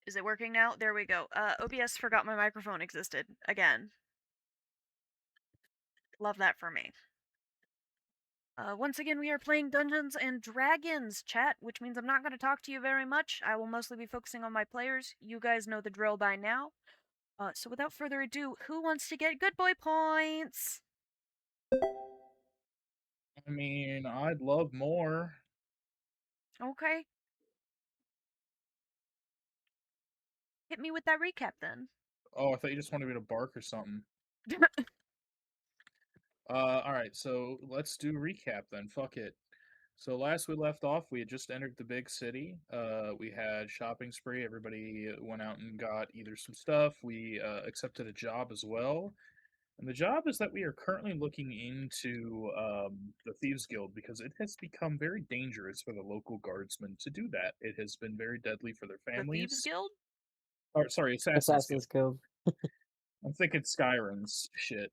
Is it working now? There we go. OBS forgot my microphone existed again. Love that for me. Once again, we are playing Dungeons and Dragons, chat, which means I'm not going to talk to you very much. I will mostly be focusing on my players. You guys know the drill by now. So without further ado, who wants to get good boy points? I mean, I'd love more. Okay. Hit me with that recap then. Oh, I thought you just wanted me to bark or something. All right, so let's do recap then. Fuck it. So last we left off, we had just entered the big city. We had shopping spree. Everybody went out and got either some stuff. We accepted a job as well. And the job is that we are currently looking into the Thieves Guild because it has become very dangerous for the local guardsmen to do that. It has been very deadly for their The Thieves families. Guild? Or, sorry, Assassin's Guild. Assassin's Guild. I'm thinking Skyrim's shit.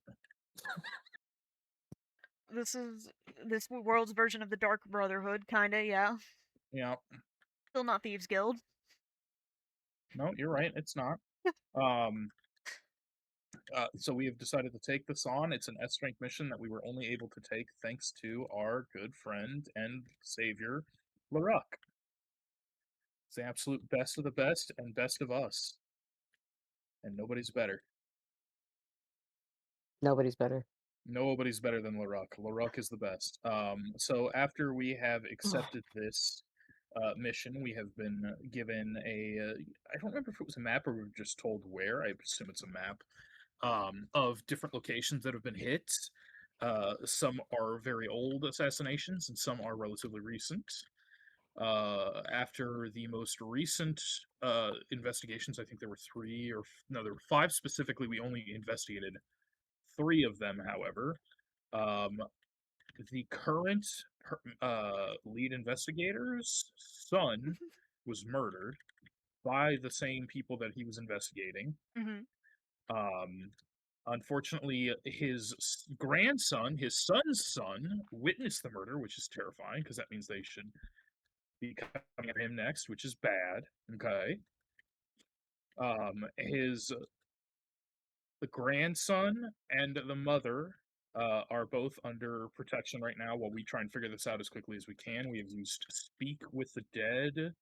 This world's version of the Dark Brotherhood, kinda, yeah. Yeah. Still not Thieves Guild. No, you're right. It's not. Um, so we have decided to take this on. It's an S rank mission that we were only able to take thanks to our good friend and savior, Laruck. It's the absolute best of the best and best of us. And nobody's better. Nobody's better. Nobody's better than Laruck. Laruck is the best. So after we have accepted this mission, we have been given a. I don't remember if it was a map or we were just told where. I assume it's a map of different locations that have been hit. Some are very old assassinations, and some are relatively recent. After the most recent investigations, I think there were three or no, there were five specifically. We only investigated three of them, however. Um, the current lead investigator's son was murdered by the same people that he was investigating. Mm-hmm. Um, Unfortunately, his grandson, his son's son, witnessed the murder, which is terrifying because that means they should be coming after him next, which is bad. Okay. His the grandson and the mother are both under protection right now while we try and figure this out as quickly as we can. We have used Speak with the Dead,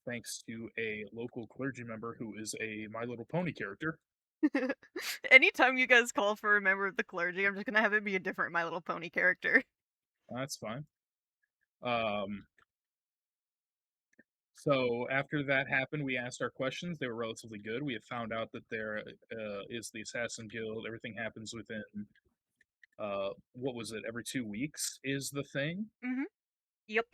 thanks to a local clergy member who is a My Little Pony character. Anytime you guys call for a member of the clergy, I'm just gonna have it be a different My Little Pony character. That's fine. Um, so after that happened, we asked our questions. They were relatively good. We have found out that there is the Assassin Guild. Everything happens within what was it? Every 2 weeks is the thing. Mm-hmm. Yep.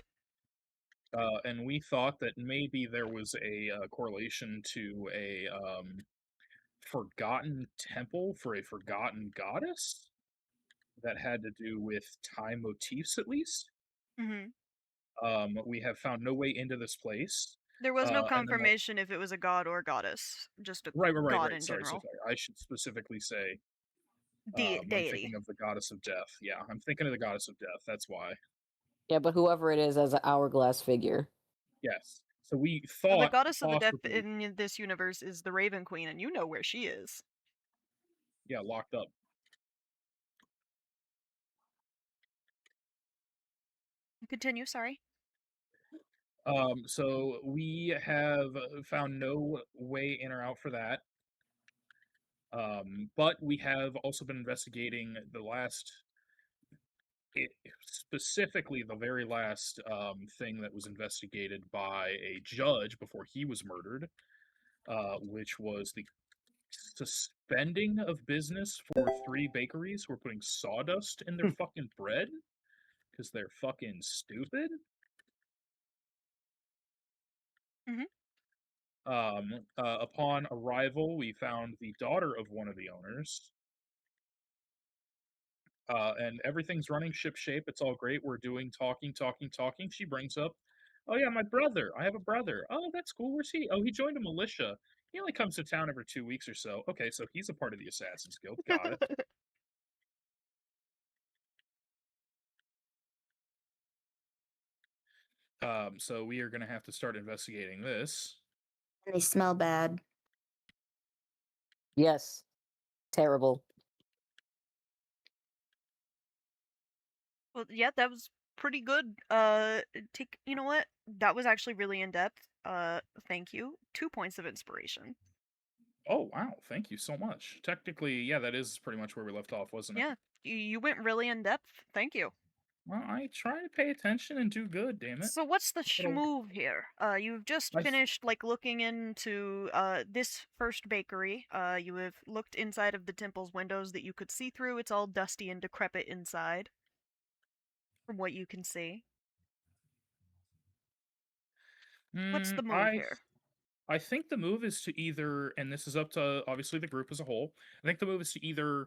And we thought that maybe there was a correlation to a forgotten temple for a forgotten goddess that had to do with time motifs, at least. Mm-hmm. We have found no way into this place. There was no And then, confirmation if it was a god or goddess, just a god right. in Sorry, general. I should specifically say I'm Deity. thinking of the goddess of death. Yeah, I'm thinking of the goddess of death. That's why. Yeah, but whoever it is as an hourglass figure. Yes. So we The thought goddess of the death possibly, in this universe is the Raven Queen, and you know where she is. yeah, locked up. Continue, sorry. So we have found no way in or out for that. But we have also been investigating the last, specifically the very last thing that was investigated by a judge before he was murdered, which was the suspending of business for three bakeries who were putting sawdust in their fucking bread because they're fucking stupid. Mm-hmm. Upon arrival, we found the daughter of one of the owners, and everything's running ship shape. It's all great. We're doing talking. She brings up, "Oh yeah, my brother. I have a brother. Oh, that's cool. Where's he? Oh, he joined a militia. He only comes to town every 2 weeks or so. Okay, so he's a part of the Assassin's Guild. Got it. So we are gonna have to start investigating this. They smell bad. Yes. Terrible. Well, yeah, that was pretty good. You know what? That was actually really in depth. Thank you. 2 points of inspiration. Oh wow, thank you so much. Technically, yeah, that is pretty much where we left off, wasn't it? Yeah, you went really in depth. Thank you. Well, I try to pay attention and do good, damn it. So what's the Little- schmoove here? You've just I s- finished like looking into this first bakery. You have looked inside of the temple's windows that you could see through. It's all dusty and decrepit inside, from what you can see. What's the move here? I think the move is to either, and this is up to obviously the group as a whole. I think the move is to either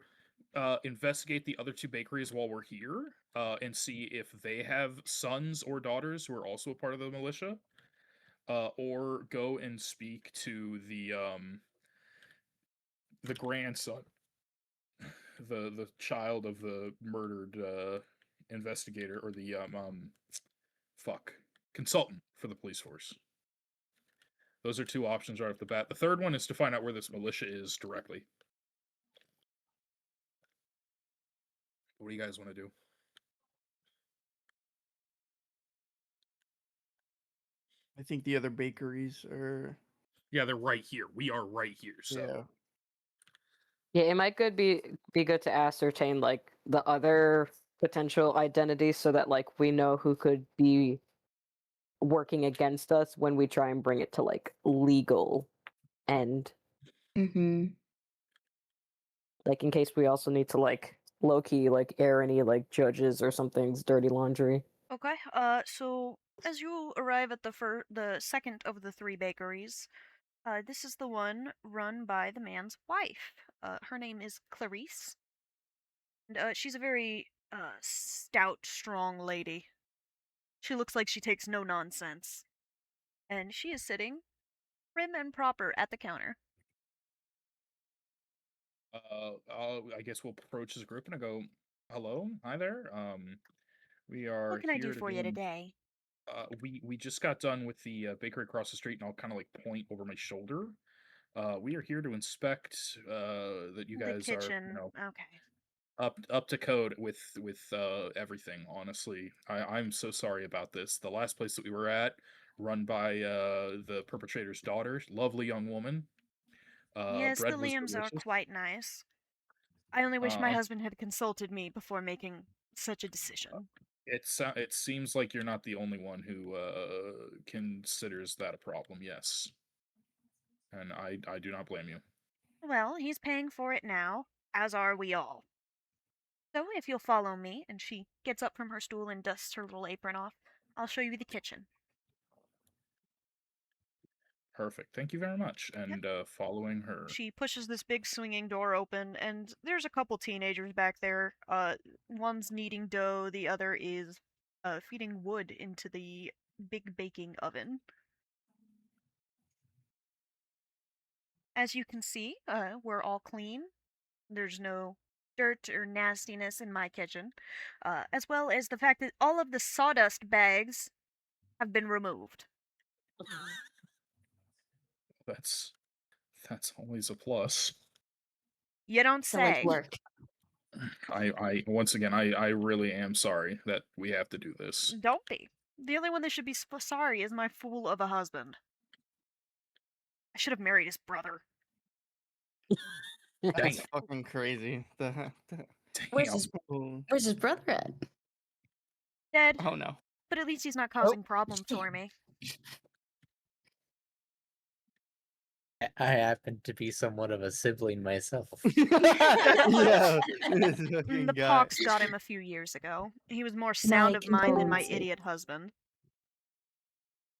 investigate the other two bakeries while we're here, and see if they have sons or daughters who are also a part of the militia, or go and speak to the grandson, the child of the murdered investigator, or the fuck consultant for the police force. Those are two options right off the bat. The third one is to find out where this militia is directly. What do you guys want to do? I think the other bakeries are. Yeah, they're right here. We are right here. So Yeah. Yeah, it might be good to ascertain like the other potential identities so that like we know who could be working against us when we try and bring it to like legal end. Mm-hmm. Like in case we also need to like low key like air any like judges or something's dirty laundry. Okay. So as you arrive at the second of the three bakeries, this is the one run by the man's wife. Her name is Clarice. And she's a very stout, strong lady. She looks like she takes no nonsense. And she is sitting prim and proper at the counter. I guess we'll approach as a group and I go, "Hello, hi there. We are What can I do here to for you today? we just got done with the bakery across the street, and I'll kind of like point over my shoulder. We are here to inspect that you The guys are, kitchen. Okay. up to code with everything. Honestly, I'm so sorry about this. The last place that we were at, run by the perpetrator's daughter, lovely young woman. Yes, the Bread was Liams are delicious. quite nice. I only wish my Uh, husband had consulted me before making such a decision. it seems like you're not the only one who considers that a problem. Yes, and I do not blame you. Well, he's paying for it now, as are we all. So if you'll follow me, and she gets up from her stool and dusts her little apron off, I'll show you the kitchen. Perfect. Thank you very much. Yep. And following her. She pushes this big swinging door open, and there's a couple teenagers back there. One's kneading dough, the other is feeding wood into the big baking oven. As you can see, we're all clean. There's no dirt or nastiness in my kitchen, as well as the fact that all of the sawdust bags have been removed. That's always a plus. You don't So much say. work. I once again I really am sorry that we have to do this. Don't be. The only one that should be sorry is my fool of a husband. I should have married his brother. That's Damn. fucking crazy. Where's Damn. his Oh, Where's his brother at? Dead, oh no. but at least he's not causing problems for me. I happen to be somewhat of a sibling myself. Yeah. This The fucking guy. pox got him a few years ago. He was more sound of mind than my condolences. idiot husband.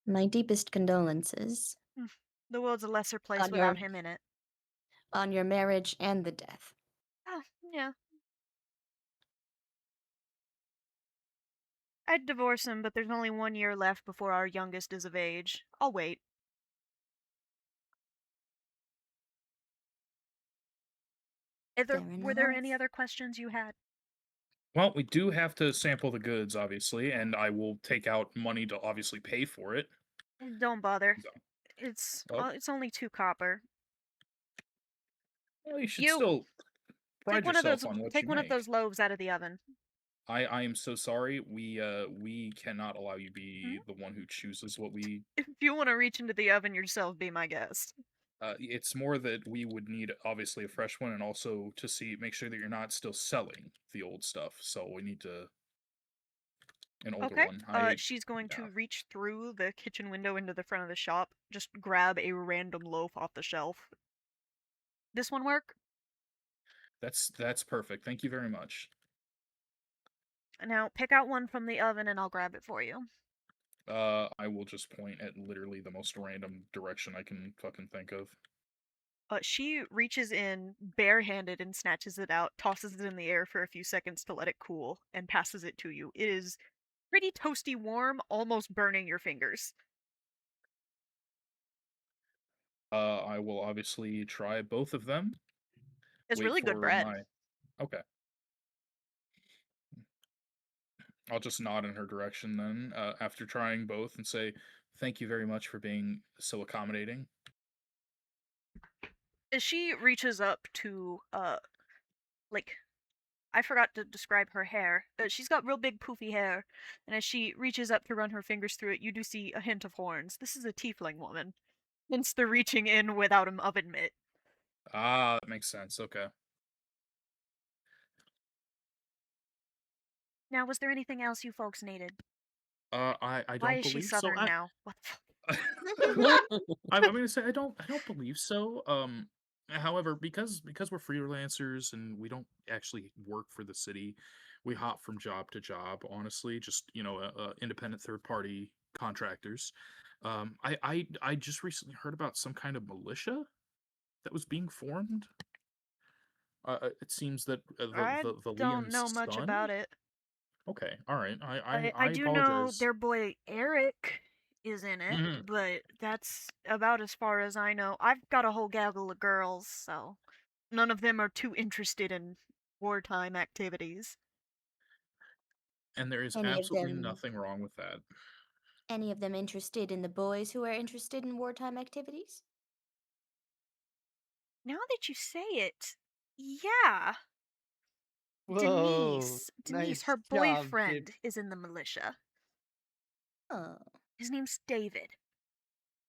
My deepest condolences The world's a lesser place On without your- him in it. on your marriage and the death. Oh, yeah. I'd divorce him, but there's only 1 year left before our youngest is of age. I'll wait. Were there any enough. other questions you had? Well, we do have to sample the goods, obviously, and I will take out money to obviously pay for it. Don't bother. So- Oh. It's only 2 copper. Well, you should You still pride take one of yourself those on what take you one of make. those loaves out of the oven. I am so sorry. We cannot allow you be Hmm? the one who chooses what we. If you want to reach into the oven yourself, be my guest. It's more that we would need obviously a fresh one, and also to make sure that you're not still selling the old stuff. So we need to an older Okay. one. She's going Yeah. to reach through the kitchen window into the front of the shop, just grab a random loaf off the shelf. This one work? That's perfect. Thank you very much. Now pick out one from the oven and I'll grab it for you. I will just point at literally the most random direction I can fucking think of. She reaches in barehanded and snatches it out, tosses it in the air for a few seconds to let it cool, and passes it to you. It is pretty toasty warm, almost burning your fingers. I will obviously try both of them. It's Wait really good for bread. my. Okay. I'll just nod in her direction then, after trying both, and say, "Thank you very much for being so accommodating." As she reaches up to, like, I forgot to describe her hair. She's got real big poofy hair, and as she reaches up to run her fingers through it, you do see a hint of horns. This is a tiefling woman, hence the reaching in without an oven mitt. Ah, that makes sense. Okay. Now, was there anything else you folks needed? I Why don't is she believe so. southern now? What the fuck? I'm gonna say I don't believe so. However, because we're freelancers and we don't actually work for the city, we hop from job to job. Honestly, just independent third party contractors. I just recently heard about some kind of militia that was being formed. It seems that I the don't Liam's know much son. about it. Okay, all right. I I do know apologize. their boy Eric is in it, Mhm. but that's about as far as I know. I've got a whole gaggle of girls, so none of them are too interested in wartime activities. And there is Any of absolutely them nothing wrong with that. any of them interested in the boys who are interested in wartime activities? Now that you say it, yeah, Whoa. Denise, Nice her job, kid. boyfriend is in the militia. Oh. His name's David.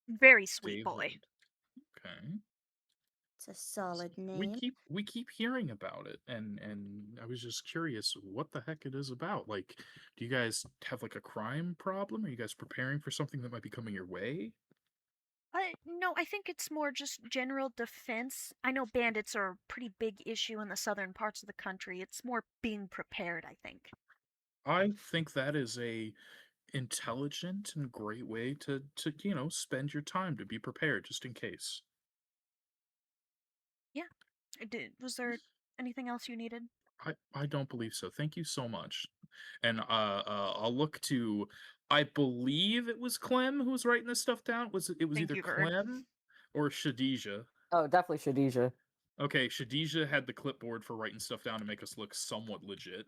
Very sweet boy. David. Okay. It's a solid We name. keep hearing about it, and I was just curious what the heck it is about. Like, do you guys have like a crime problem? Are you guys preparing for something that might be coming your way? No, I think it's more just general defense. I know bandits are a pretty big issue in the southern parts of the country. It's more being prepared, I think. I think that is a intelligent and great way to spend your time to be prepared just in case. Yeah. Was there anything else you needed? I don't believe so. Thank you so much. And I'll look to. I believe it was Clem who was writing this stuff down. It was Thank either you, Vern. Clem or Shadija. Oh, definitely Shadija. Okay, Shadija had the clipboard for writing stuff down to make us look somewhat legit.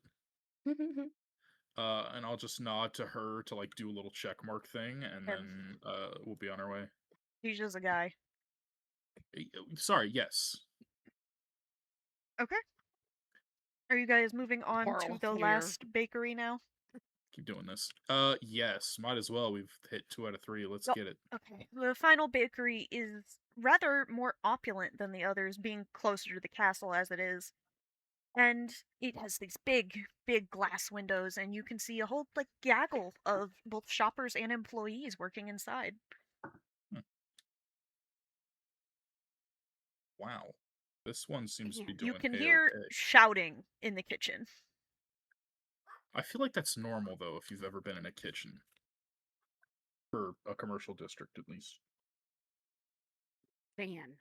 And I'll just nod to her to like do a little check mark thing, and Yeah, then we'll be on our way. he's just a guy. Sorry, yes. Okay. Are you guys moving on to Carl's the here. last bakery now? Keep doing this. Yes, might as well. We've hit 2 out of 3. Let's Yep. get it. Okay. The final bakery is rather more opulent than the others, being closer to the castle as it is. And it has these big, big glass windows, and you can see a whole like gaggle of both shoppers and employees working inside. Wow. This one seems to be You doing can hear A-okay. shouting in the kitchen. I feel like that's normal though if you've ever been in a kitchen. For a commercial district at least. Man.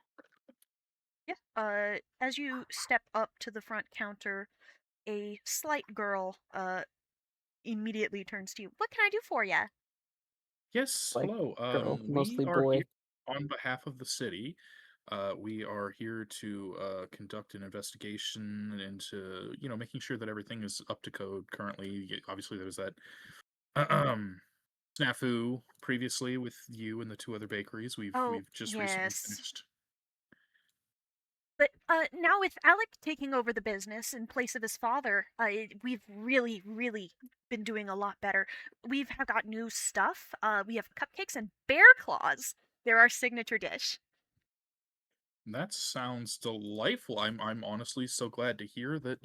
Yeah. As you step up to the front counter, a slight girl immediately turns to you. What can I do for ya? Yes, Like, hello. girl, We mostly are boy. here on behalf of the city. We are here to conduct an investigation into, making sure that everything is up to code currently. Obviously, there's that snafu previously with you and the two other bakeries. We've Oh, we've just recently yes. finished. But now with Alec taking over the business in place of his father, we've really, really been doing a lot better. We've got new stuff. We have cupcakes and bear claws. They're our signature dish. That sounds delightful. I'm honestly so glad to hear that,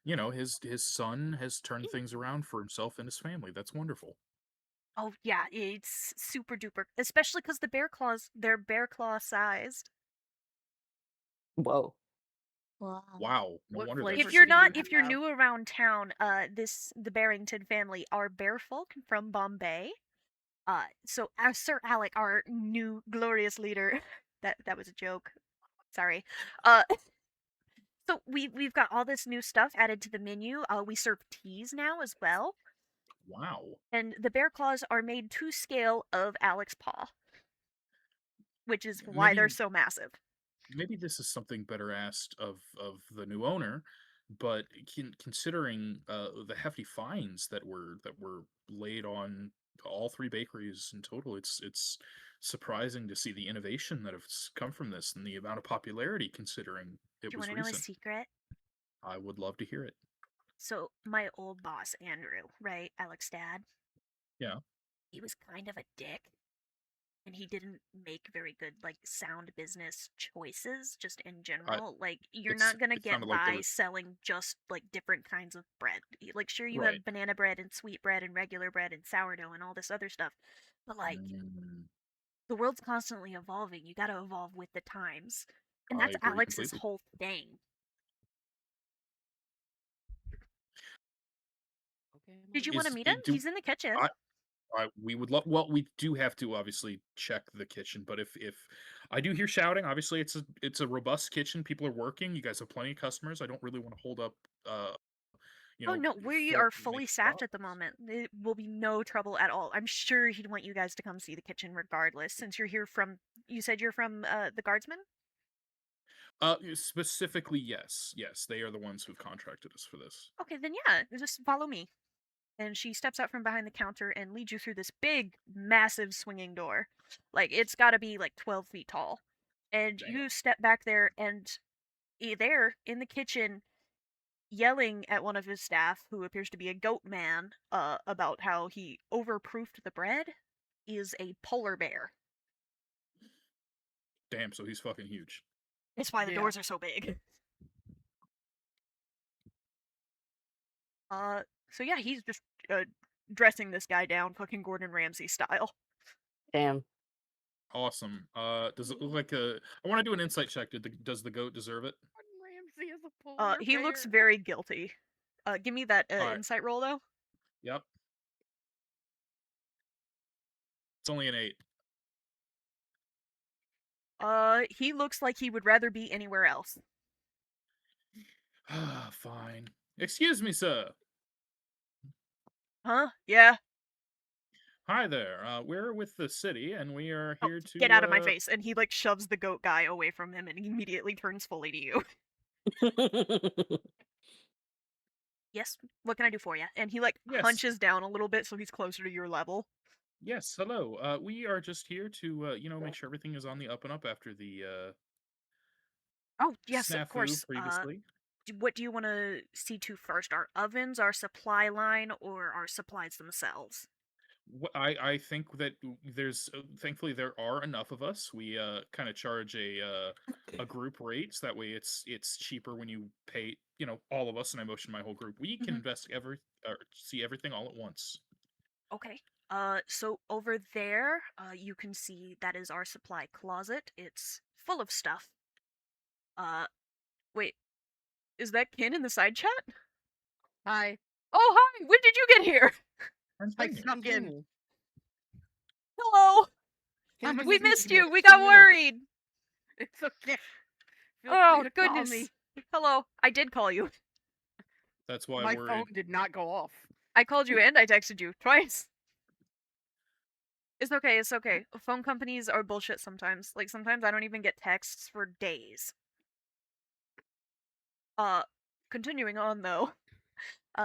his son has turned things around for himself and his family. That's wonderful. Oh yeah, it's super duper. Especially because the bear claws, they're bear claw sized. Whoa. Wow. Wow, no What wonder flavor that's If do you're you not, have? if you're new around town, the Barrington family are bear folk from Bombay. So Sir Alec, our new glorious leader, that was a joke. Sorry. Uh, so we've got all this new stuff added to the menu. We serve teas now as well, wow. and the bear claws are made to scale of Alec's paw, which is why they're Maybe so massive. maybe this is something better asked of the new owner, but considering the hefty fines that were laid on all three bakeries in total, it's surprising to see the innovation that has come from this and the amount of popularity considering Do it you was want to know a recent. secret? I would love to hear it. So my old boss Andrew, right, Alec's dad, Yeah. he was kind of a dick. And he didn't make very good like sound business choices just in general. Like you're It's not gonna it get sounded like there by was selling just like different kinds of bread. Like sure you right. have banana bread and sweet bread and regular bread and sourdough and all this other stuff, but like Mm, the world's constantly evolving. You got to evolve with the times, and I that's agree Alex's completely. whole thing. Okay, Did you Mom. want to Is meet him? it do He's in the kitchen. we would love. Well, we do have to obviously check the kitchen, but if I do hear shouting, obviously it's a robust kitchen. People are working. You guys have plenty of customers. I don't really want to hold up, uh, Oh no, we fill are make fully staffed at the stops. moment. It will be no trouble at all. I'm sure he'd want you guys to come see the kitchen regardless, since you're here from. You said you're from the Guardsmen. Specifically, yes, yes, they are the ones who've contracted us for this. Okay, then yeah, just follow me. And she steps out from behind the counter and leads you through this big, massive swinging door. Like it's got to be like 12 feet tall. And Damn. you step back there, and there in the kitchen, yelling at one of his staff, who appears to be a goat man, about how he overproofed the bread, is a polar bear. Damn, so he's fucking huge. It's why the Yeah. doors are so big. So yeah, he's just dressing this guy down, fucking Gordon Ramsay style. Damn. Awesome. Does it look like a? I want to do an insight check. Does the goat deserve it? Gordon Ramsay is a polar He looks bear. very guilty. Give me that All right. insight roll though. Yep. It's only an 8. He looks like he would rather be anywhere else. Fine. Excuse me, sir. Huh? Yeah. Hi there. We're with the city, and we are Oh, here to get out of my face! And he like shoves the goat guy away from him, and he immediately turns fully to you. Yes. What can I do for you? And he like Yes. hunches down a little bit so he's closer to your level. Yes. Hello. We are just here to make sure everything is on the up and up after the Oh yes, of snafu course. previously. What do you want to see to first? Our ovens, our supply line, or our supplies themselves? I think that there's thankfully there are enough of us. We kind of charge a group rate, so that way it's cheaper when you pay all of us, and I motion my whole group. We can see everything all at once. Okay. So over there, you can see that is our supply closet. It's full of stuff. Wait, is that Kin in the side chat? Hi. Oh, hi! When did you get here? I snuck in. Hello! I'm a We sneaky missed you! bitch. We got worried! It's okay. Feel Oh, free to call goodness. me. Hello, I did call you. That's why My we're phone did not go off. I called you and I texted you twice. It's okay, it's okay. Phone companies are bullshit sometimes. Like, sometimes I don't even get texts for days. Continuing on though.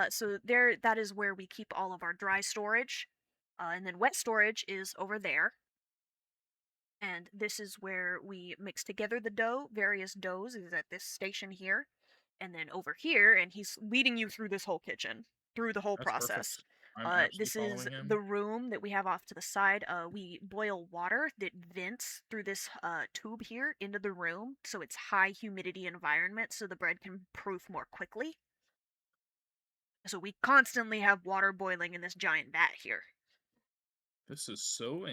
So that is where we keep all of our dry storage. And then wet storage is over there. And this is where we mix together the dough. Various doughs is at this station here. And then over here, and he's leading you through this whole kitchen, through the whole That's process. perfect. I'm absolutely This is following him. the room that we have off to the side. We boil water that vents through this tube here into the room, so it's high humidity environment, so the bread can proof more quickly. So we constantly have water boiling in this giant vat here. This is so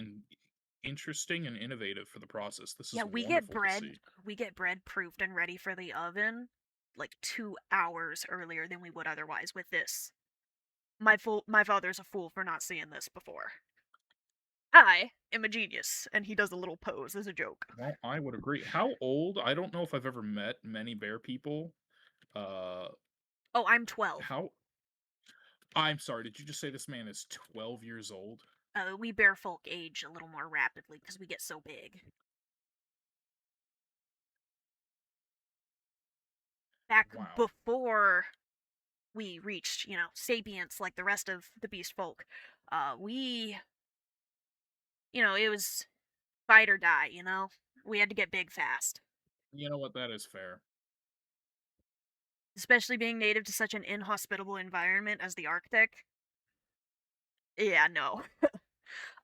interesting and innovative for the process. This is Yeah, we wonderful get bread. to see. We get bread proofed and ready for the oven like 2 hours earlier than we would otherwise with this. My father's a fool for not seeing this before. I am a genius, and he does a little pose as a joke. Well, I would agree. How old? I don't know if I've ever met many bear people. Uh, Oh, I'm 12. how? I'm sorry. Did you just say this man is 12 years old? We bear folk age a little more rapidly because we get so big. Back Wow. before we reached, sapience like the rest of the beast folk, it was fight or die, We had to get big fast. You know what? That is fair. Especially being native to such an inhospitable environment as the Arctic. Yeah, no.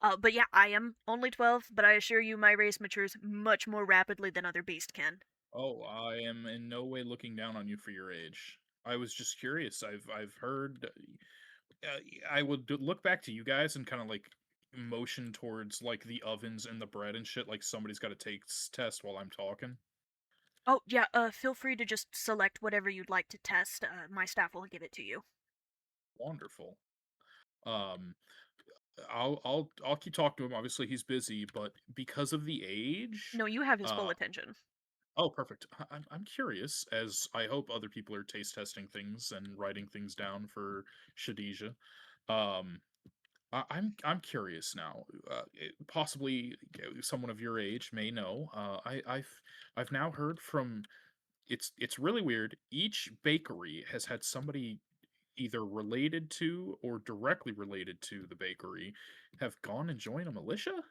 But yeah, I am only 12, but I assure you my race matures much more rapidly than other beasts can. Oh, I am in no way looking down on you for your age. I was just curious. I've heard. I would look back to you guys and kind of like motion towards like the ovens and the bread and shit. Like somebody's got to take test while I'm talking. Oh, yeah, feel free to just select whatever you'd like to test. My staff will give it to you. Wonderful. Um, I'll keep talking to him. Obviously, he's busy, but because of the age, No, you have his full uh, attention. oh, perfect. I'm curious, as I hope other people are taste testing things and writing things down for Shadija. Um, I'm curious now. Possibly someone of your age may know. I've now heard from. It's really weird. Each bakery has had somebody either related to or directly related to the bakery have gone and joined a militia.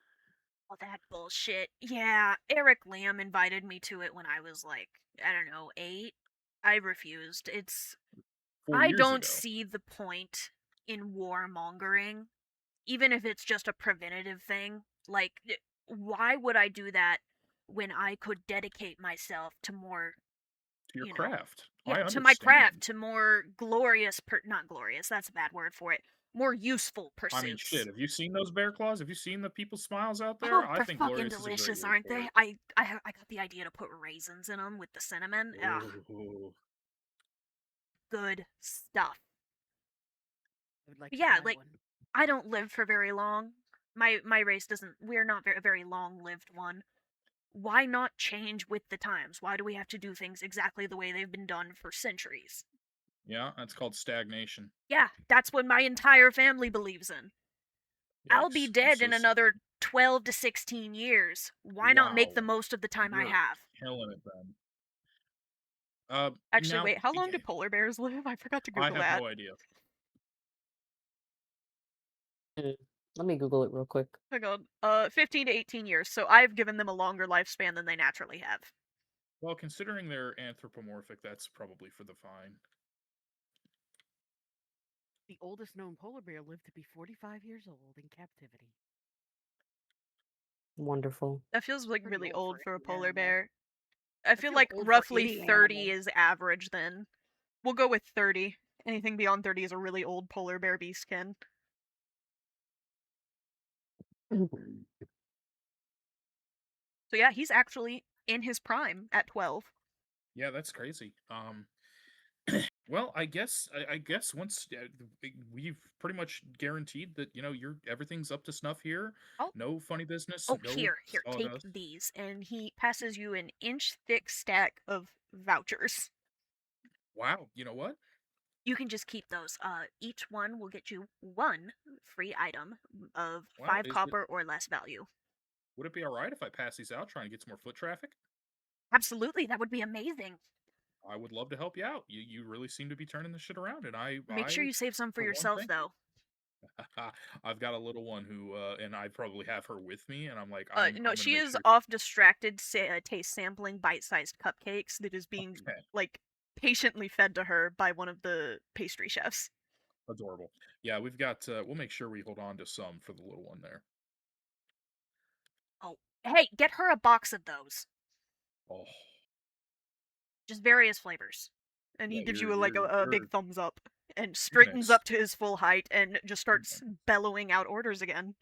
Oh, that bullshit. Yeah, Eric Lamb invited me to it when I was like, I don't know, 8. I refused. 4 I years don't ago. see the point in warmongering, even if it's just a preventative thing. Like, why would I do that when I could dedicate myself to more, To your you know, craft. yeah, I to my craft, understand. to more glorious, not glorious, that's a bad word for it, more useful I mean, pursuits. shit. Have you seen those bear claws? Have you seen the people's smiles out Oh, there? I they're think fucking glorious is a great delicious, word aren't for they? it. I got the idea to put raisins in them with the cinnamon. Ugh, Ooh. good stuff. I would like But to yeah, try like, one. I don't live for very long. My race doesn't. We're not a very long-lived one. Why not change with the times? Why do we have to do things exactly the way they've been done for centuries? Yeah, that's called stagnation. Yeah, that's what my entire family believes in. I'll be Yikes. I'm dead so in sorry. another 12 to 16 years. Why not make the Wow. most of the time I You're have? killing it then. Actually, Now wait, how long do polar bears live? I forgot to I Google have that. no idea. Let me Google it real quick. Hang on. 15 to 18 years. So I've given them a longer lifespan than they naturally have. Well, considering they're anthropomorphic, that's probably for the fine. The oldest known polar bear lived to be 45 years old in captivity. Wonderful. That feels like Pretty really old old for for a any polar animal. bear. I feel feels like old for roughly any 30 animal. is average then. We'll go with 30. Anything beyond 30 is a really old polar bear beastkin. So yeah, he's actually in his prime at 12. Yeah, that's crazy. Well, I guess once we've pretty much guaranteed that everything's up to snuff here. Oh. No funny business. Oh, No here, take sawdust. these. And he passes you an inch-thick stack of vouchers. Wow. You know what? You can just keep those. Each one will get you one free item of Wow, 5 copper or less value. Would it be all right if I pass these out, trying to get some more foot traffic? Absolutely, that would be amazing. I would love to help you out. You really seem to be turning this shit around, and Make sure you save some for for one, yourself, thank you. though. I've got a little one who, and I probably have her with me, and I'm like, No, I'm gonna she make is sure. off distracted, taste sampling bite-sized cupcakes that is being Okay, like patiently fed to her by one of the pastry chefs. adorable. Yeah, we've got. We'll make sure we hold on to some for the little one there. Oh, hey, get her a box of those. Oh, Just various flavors. And he yeah, gives you a big you're thumbs up and you're gonna straightens up to his full height and just starts bellowing out orders again.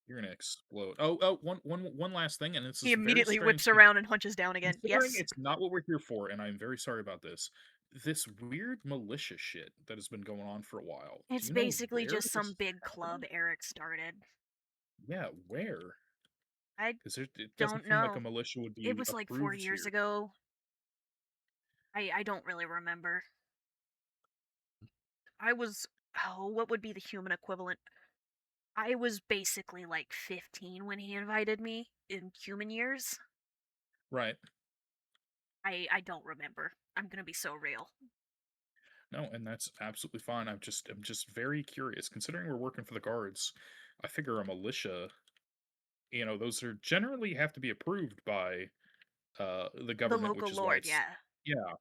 you're gonna explode. One last thing, and this He is very immediately strange. whips around and hunches down again. Considering Yes, it's not what we're here for, and I'm very sorry about this. This weird militia shit that has been going on for a while. Do it's you know basically where just this some is big club happening? Eric started. Yeah, where? I Because it doesn't don't seem like a know. militia would It be was like 4 approved years here. ago. I don't really remember. I was, oh, what would be the human equivalent? I was basically like 15 when he invited me in human years. Right. I don't remember. I'm gonna be so real. No, and that's absolutely fine. I'm just very curious. Considering we're working for the guards, I figure a militia, those are generally have to be approved by the The government, which local is why lord, it's yeah. yeah,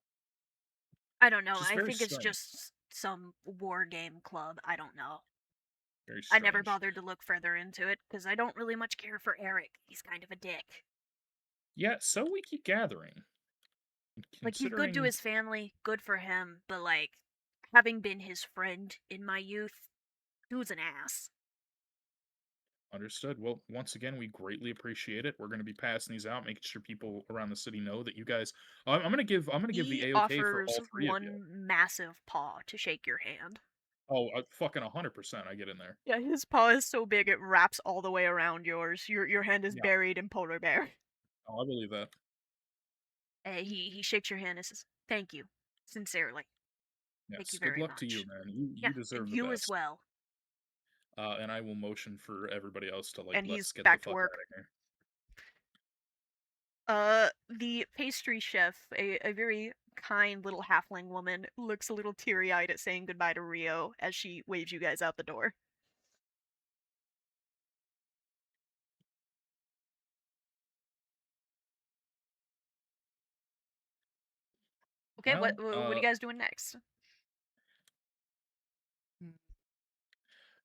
I don't know. just I very think it's strange. just some war game club. I don't know. Very I never strange. bothered to look further into it because I don't really much care for Eric. He's kind of a dick. Yeah, so we keep gathering. Like, he's good to Considering his family, good for him, but like, having been his friend in my youth, dude's an ass. understood. Well, once again, we greatly appreciate it. We're going to be passing these out, making sure people around the city know that you guys. I'm gonna give He the A-OK for offers all three of you. one massive paw to shake your hand. Oh, fucking 100%. I get in there. Yeah, his paw is so big it wraps all the way around yours. Your hand is Yeah. buried in polar bear. Oh, I believe that. He shakes your hand and says, "Thank you, sincerely. Thank Yes. you Good very luck to you, much." man. You Yeah, and deserve the you as best. well. And I will motion for everybody else to And let's he's get the back to fuck work. out of here. The pastry chef, a very kind little halfling woman, looks a little teary-eyed at saying goodbye to Rio as she waves you guys out the door. Okay, what Well, what are you guys doing next?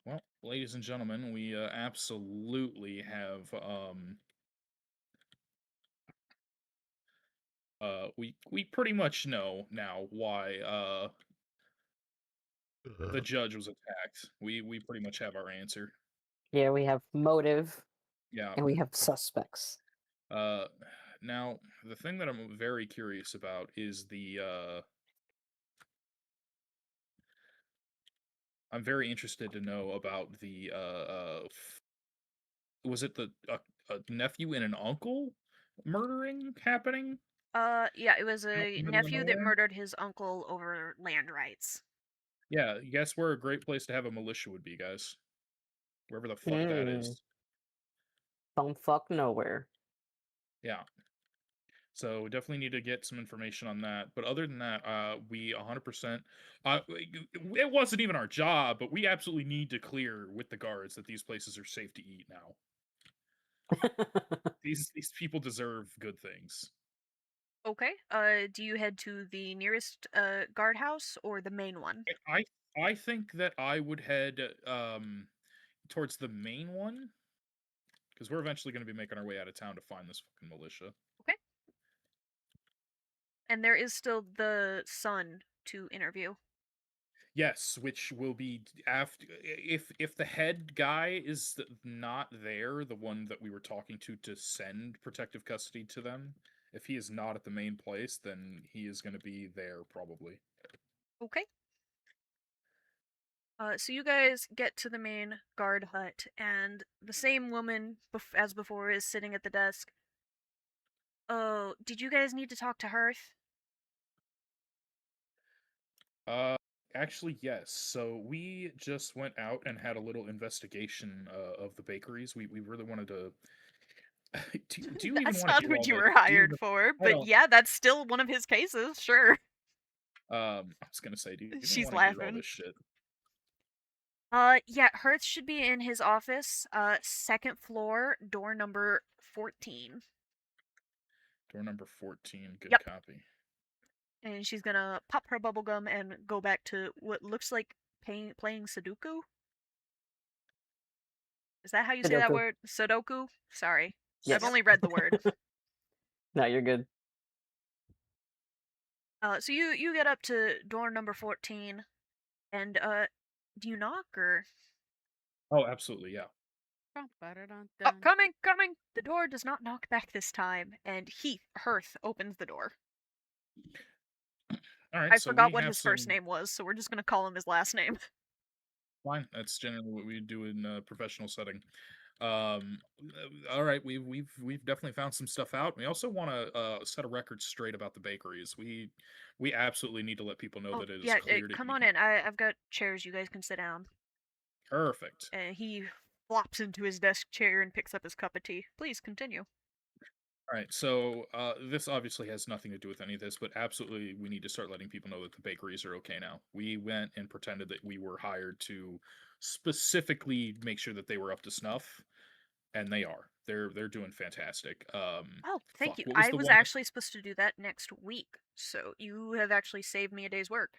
well, ladies and gentlemen, we absolutely have we pretty much know now why the judge was attacked. We pretty much have our answer. Yeah, we have motive Yeah. and we have suspects. Uh now the thing that I'm very curious about is I'm very interested to know about the was it a nephew and an uncle murdering happening Yeah, it was out a in the middle of nephew that nowhere? murdered his uncle over land rights. Yeah, guess where a great place to have a militia would be, guys. Wherever the fuck that Hmm. is. Don't fuck nowhere. Yeah. So we definitely need to get some information on that. But other than that, we 100%. It wasn't even our job, but we absolutely need to clear with the guards that these places are safe to eat now. These people deserve good things. Okay, do you head to the nearest guardhouse or the main one? I think that I would head towards the main one because we're eventually going to be making our way out of town to find this fucking militia. Okay. And there is still the son to interview. Yes, which will be after if the head guy is not there, the one that we were talking to send protective custody to them. If he is not at the main place, then he is going to be there probably. Okay. So you guys get to the main guard hut, and the same woman as before is sitting at the desk. Oh, did you guys need to talk to Hearth? Uh, actually, yes. So we just went out and had a little investigation of the bakeries. We really wanted to. Do you even That's want to not hear what all you this? were hired for, Hold but on. yeah, that's still one of his cases, sure. I was gonna say, do you even She's want to hear all laughing. this shit? Yeah, Hearth should be in his office, second floor, door number 14. Door number 14. Good Yep. copy. And she's gonna pop her bubblegum and go back to what looks like playing Sudoku. Is that how you say that Sudoku. word? Sudoku? Sorry. Yes. I've only read the word. No, you're good. So you get up to door number 14, and do you knock or? Oh, absolutely, yeah. Dun, ba-da-dun, Oh, dun. coming! The door does not knock back this time, and Hearth opens the door. All right. I so forgot we what have his first some- name was, so we're just gonna call him his last name. Fine. That's generally what we do in a professional setting. All right. We've definitely found some stuff out. We also want to set a record straight about the bakeries. We absolutely need to let people know Oh, that it is yeah, clear to come eat. on in. I've got chairs. You guys can sit down. Perfect. And he flops into his desk chair and picks up his cup of tea. Please continue. All right, so this obviously has nothing to do with any of this, but absolutely we need to start letting people know that the bakeries are okay now. We went and pretended that we were hired to specifically make sure that they were up to snuff, and they are. They're doing fantastic. Oh, thank Fuck, you. what was I the was one? actually supposed to do that next week, so you have actually saved me a day's work.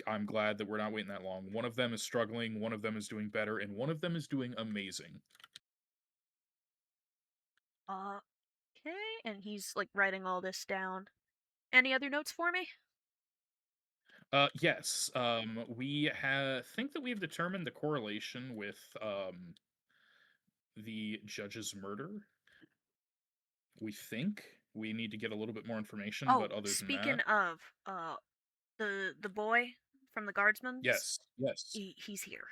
I'm glad that we're not waiting that long. One of them is struggling, one of them is doing better, and one of them is doing amazing. Okay, and he's like writing all this down. Any other notes for me? Yes. We think that we've determined the correlation with the judge's murder. We think we need to get a little bit more information, Oh, but other than speaking that, of, the boy from the guardsmen, yes, yes. he's here.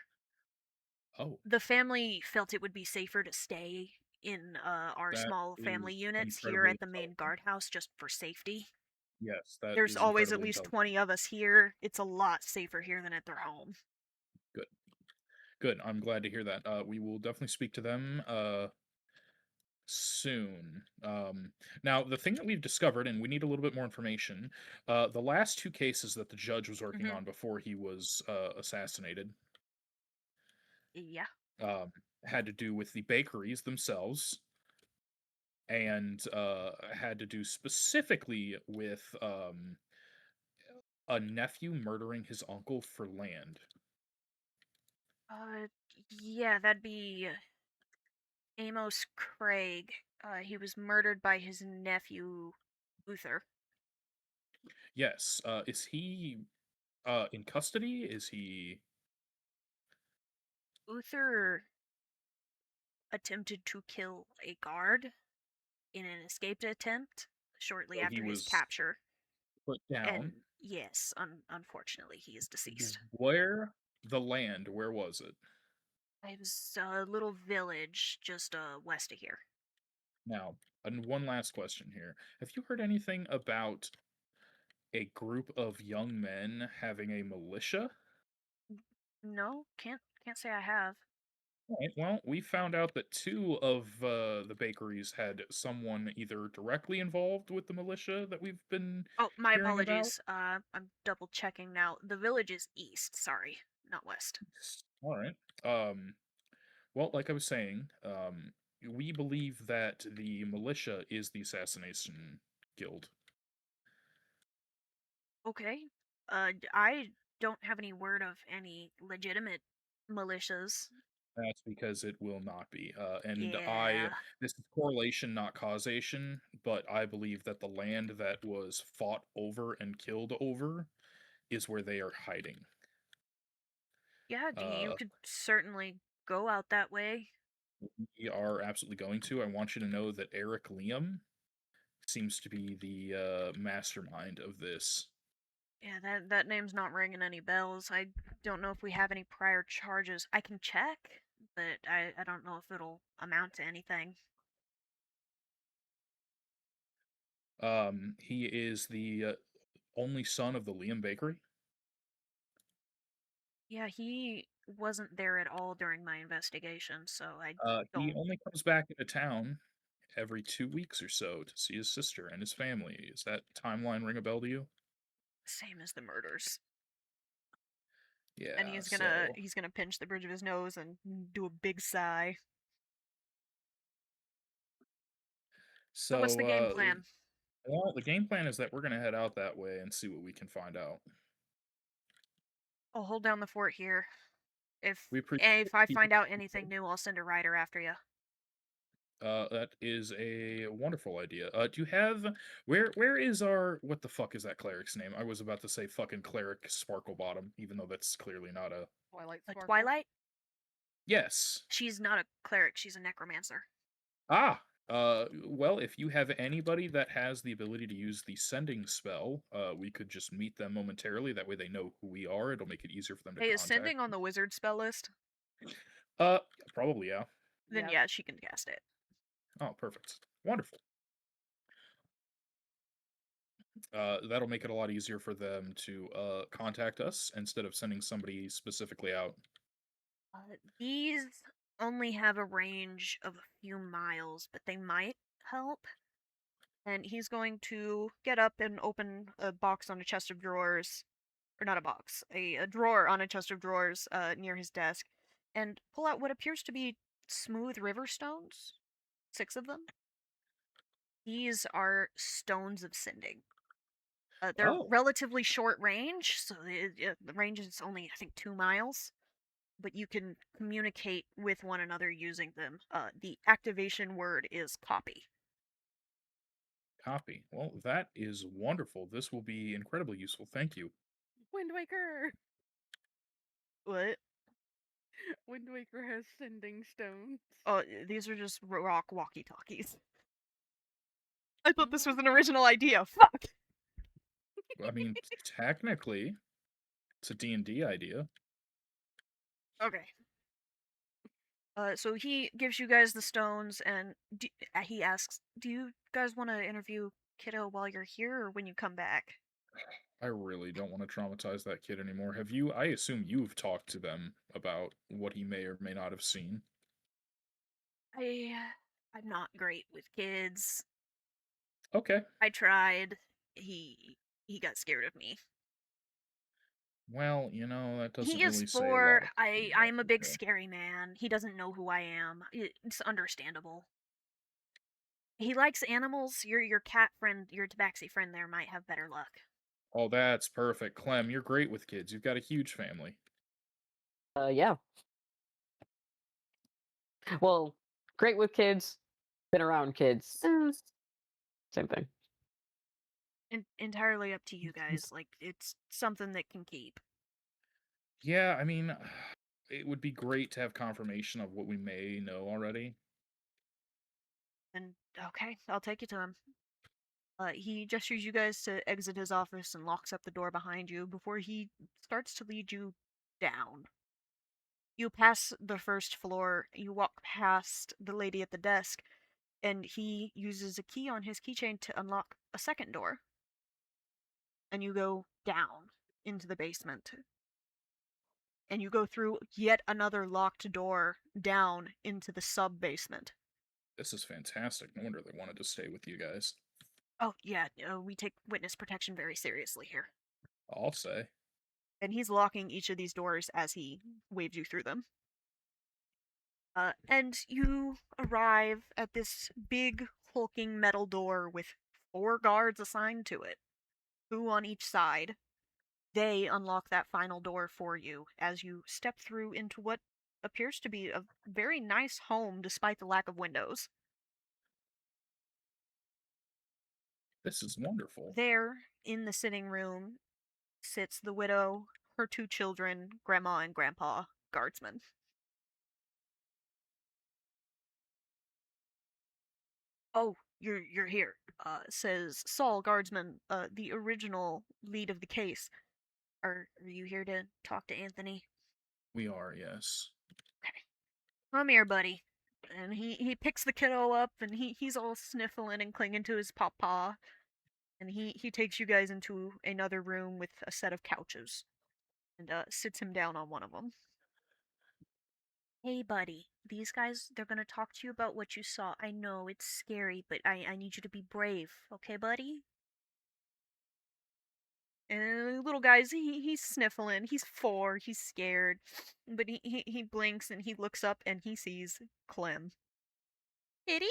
Oh, The family felt it would be safer to stay in our that small family is units here incredibly at the main intelligent. guardhouse just for safety. Yes, that There's is always at incredibly least intelligent. 20 of us here. It's a lot safer here than at their home. Good, good. I'm glad to hear that. We will definitely speak to them soon. Now, the thing that we've discovered, and we need a little bit more information, the last two cases that the judge was working Mhm. on before he was assassinated Yeah. had to do with the bakeries themselves and had to do specifically with a nephew murdering his uncle for land. Uh, yeah, that'd be Amos Craig. He was murdered by his nephew, Uther. Yes. Is he in custody? Is he? Uther attempted to kill a guard in an escaped attempt shortly So he after his was capture. put down. And yes, unfortunately, he is deceased. Where the land? Where was it? It was a little village just west of here. Now, and one last question here. Have you heard anything about a group of young men having a militia? No, can't say I have. Right, well, we found out that two of the bakeries had someone either directly involved with the militia that we've been Oh, my hearing about. apologies. I'm double checking now. The village is east. Sorry, not west. All right. Well, like I was saying, we believe that the militia is the assassination guild. Okay. I don't have any word of any legitimate militias. That's because it will not be. And Yeah. this is correlation, not causation, but I believe that the land that was fought over and killed over is where they are hiding. Yeah, you Uh, could certainly go out that way. we are absolutely going to. I want you to know that Eric Liam seems to be the mastermind of this. Yeah, that name's not ringing any bells. I don't know if we have any prior charges. I can check, but I don't know if it'll amount to anything. He is the only son of the Liam Bakery. Yeah, he wasn't there at all during my investigation, so I He don't. only comes back into town every 2 weeks or so to see his sister and his family. Is that timeline ring a bell to you? Same as the murders. Yeah. And he's gonna pinch the bridge of his nose and do a big sigh. So what's the game plan? Well, the game plan is that we're gonna head out that way and see what we can find out. I'll hold down the fort here. If We appreciate if I keeping find out people- anything new, I'll send a rider after you. That is a wonderful idea. Do you have where is our what the fuck is that cleric's name? I was about to say fucking cleric Sparklebottom, even though that's clearly not a. Twilight A Sparkle. Twilight? Yes. She's not a cleric. She's a necromancer. Ah. Well, if you have anybody that has the ability to use the sending spell, we could just meet them momentarily. That way they know who we are. It'll make it easier for them to Hey, is contact. sending on the wizard spell list? Probably, yeah. Then Yep. yeah, she can cast it. Oh, perfect. Wonderful. That'll make it a lot easier for them to contact us instead of sending somebody specifically out. These only have a range of a few miles, but they might help. And he's going to get up and open a box on a chest of drawers, or not a box, a drawer on a chest of drawers near his desk, and pull out what appears to be smooth river stones. 6 of them. These are stones of sending. They're Oh. relatively short range, so the range is only, I think, 2 miles. But you can communicate with one another using them. The activation word is copy. Copy. Well, that is wonderful. This will be incredibly useful. Thank you. Wind Waker. What? Wind Waker has sending stones. Oh, these are just rock walkie-talkies. I thought this was an original idea. Fuck! I mean, technically, it's a D&D idea. Okay. So he gives you guys the stones, and he asks, "Do you guys want to interview Kiddo while you're here, or when you come back?" I really don't want to traumatize that kid anymore. Have you? I assume you've talked to them about what he may or may not have seen. I'm not great with kids. Okay. I tried. He got scared of me. Well, that doesn't He is really say a lot. 4. about I'm a big people. scary man. He doesn't know who I am. It's understandable. He likes animals. Your cat friend, your tabaxi friend there might have better luck. Oh, that's perfect. Clem, you're great with kids. You've got a huge family. Yeah. Well, great with kids, been around kids. Same thing. Entirely up to you guys. Like, it's something that can keep. Yeah, I mean, it would be great to have confirmation of what we may know already. And okay, I'll take you to him. He gestures you guys to exit his office and locks up the door behind you before he starts to lead you down. You pass the first floor, you walk past the lady at the desk, and he uses a key on his keychain to unlock a second door. And you go down into the basement. And you go through yet another locked door down into the sub-basement. This is fantastic. No wonder they wanted to stay with you guys. Oh, yeah, we take witness protection very seriously here. I'll say. And he's locking each of these doors as he waves you through them. And you arrive at this big, hulking metal door with 4 guards assigned to it, 2 on each side. They unlock that final door for you as you step through into what appears to be a very nice home despite the lack of windows. This is wonderful. There, in the sitting room, sits the widow, her 2 children, Grandma and Grandpa, guardsmen. "Oh, you're here," says Saul, guardsman, the original lead of the case. Are you here to talk to Anthony? We are, yes. Come here, buddy. And he picks the kiddo up, and he's all sniffling and clinging to his papa. And he takes you guys into another room with a set of couches, and sits him down on one of them. "Hey, buddy. These guys, they're gonna talk to you about what you saw. I know it's scary, but I need you to be brave, okay, buddy?" And the little guy's he's sniffling. He's 4. He's scared, but he blinks and he looks up and he sees Clem. Kitty?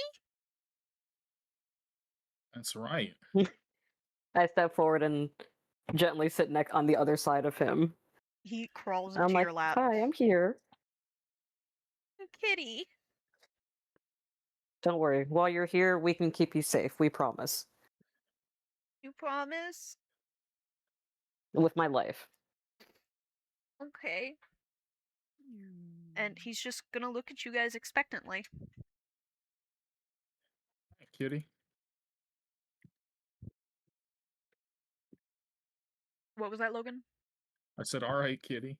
That's right. I step forward and gently sit next on the other side of him. He crawls I'm into like, your lap. "Hi, I'm here. Kitty. Don't worry. While you're here, we can keep you safe. We promise. You promise? With my life." Okay. And he's just gonna look at you guys expectantly. Kitty. What was that, Logan? I said, all right, kitty.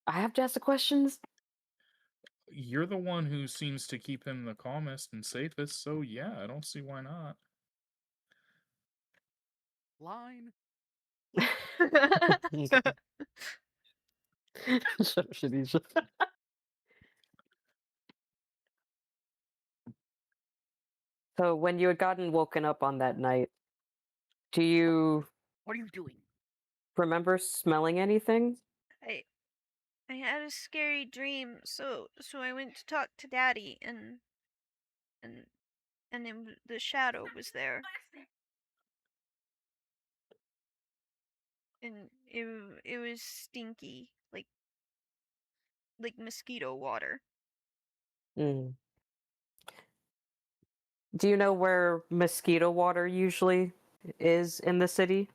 I have to ask the questions. You're the one who seems to keep him the calmest and safest, so yeah, I don't see why not. Line. Shut up, Shadisha. So when you had gotten woken up on that night, do you What are you doing? remember smelling anything? I had a scary dream, so I went to talk to Daddy, and the shadow was there, and it was stinky, like mosquito water. Mm. Do you know where mosquito water usually is in the city?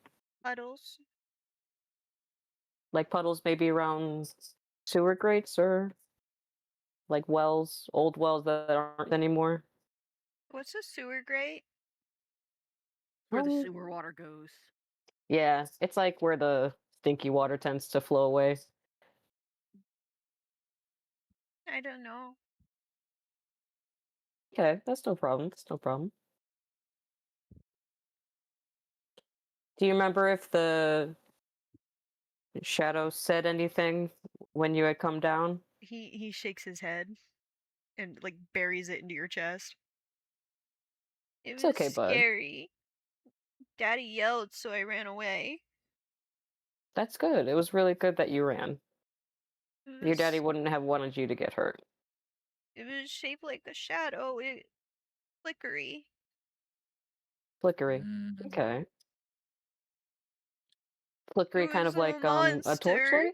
Puddles. Like puddles maybe around sewer grates or like wells, old wells that aren't anymore? What's a sewer grate? Where the Um, sewer water goes. Yeah, it's like where the stinky water tends to flow away. I don't know. Okay, that's no problem. That's no problem. Do you remember if the shadow said anything when you had come down? He shakes his head and like buries it into your chest. It It's was okay, bud. scary. Daddy yelled, so I ran away. That's good. It was really good that you ran. It Your daddy was, wouldn't have wanted you to get hurt. it was shaped like a shadow. It flickery. Flickery. Mm, Okay. It Flickery kind was of a like a monster. torchlight?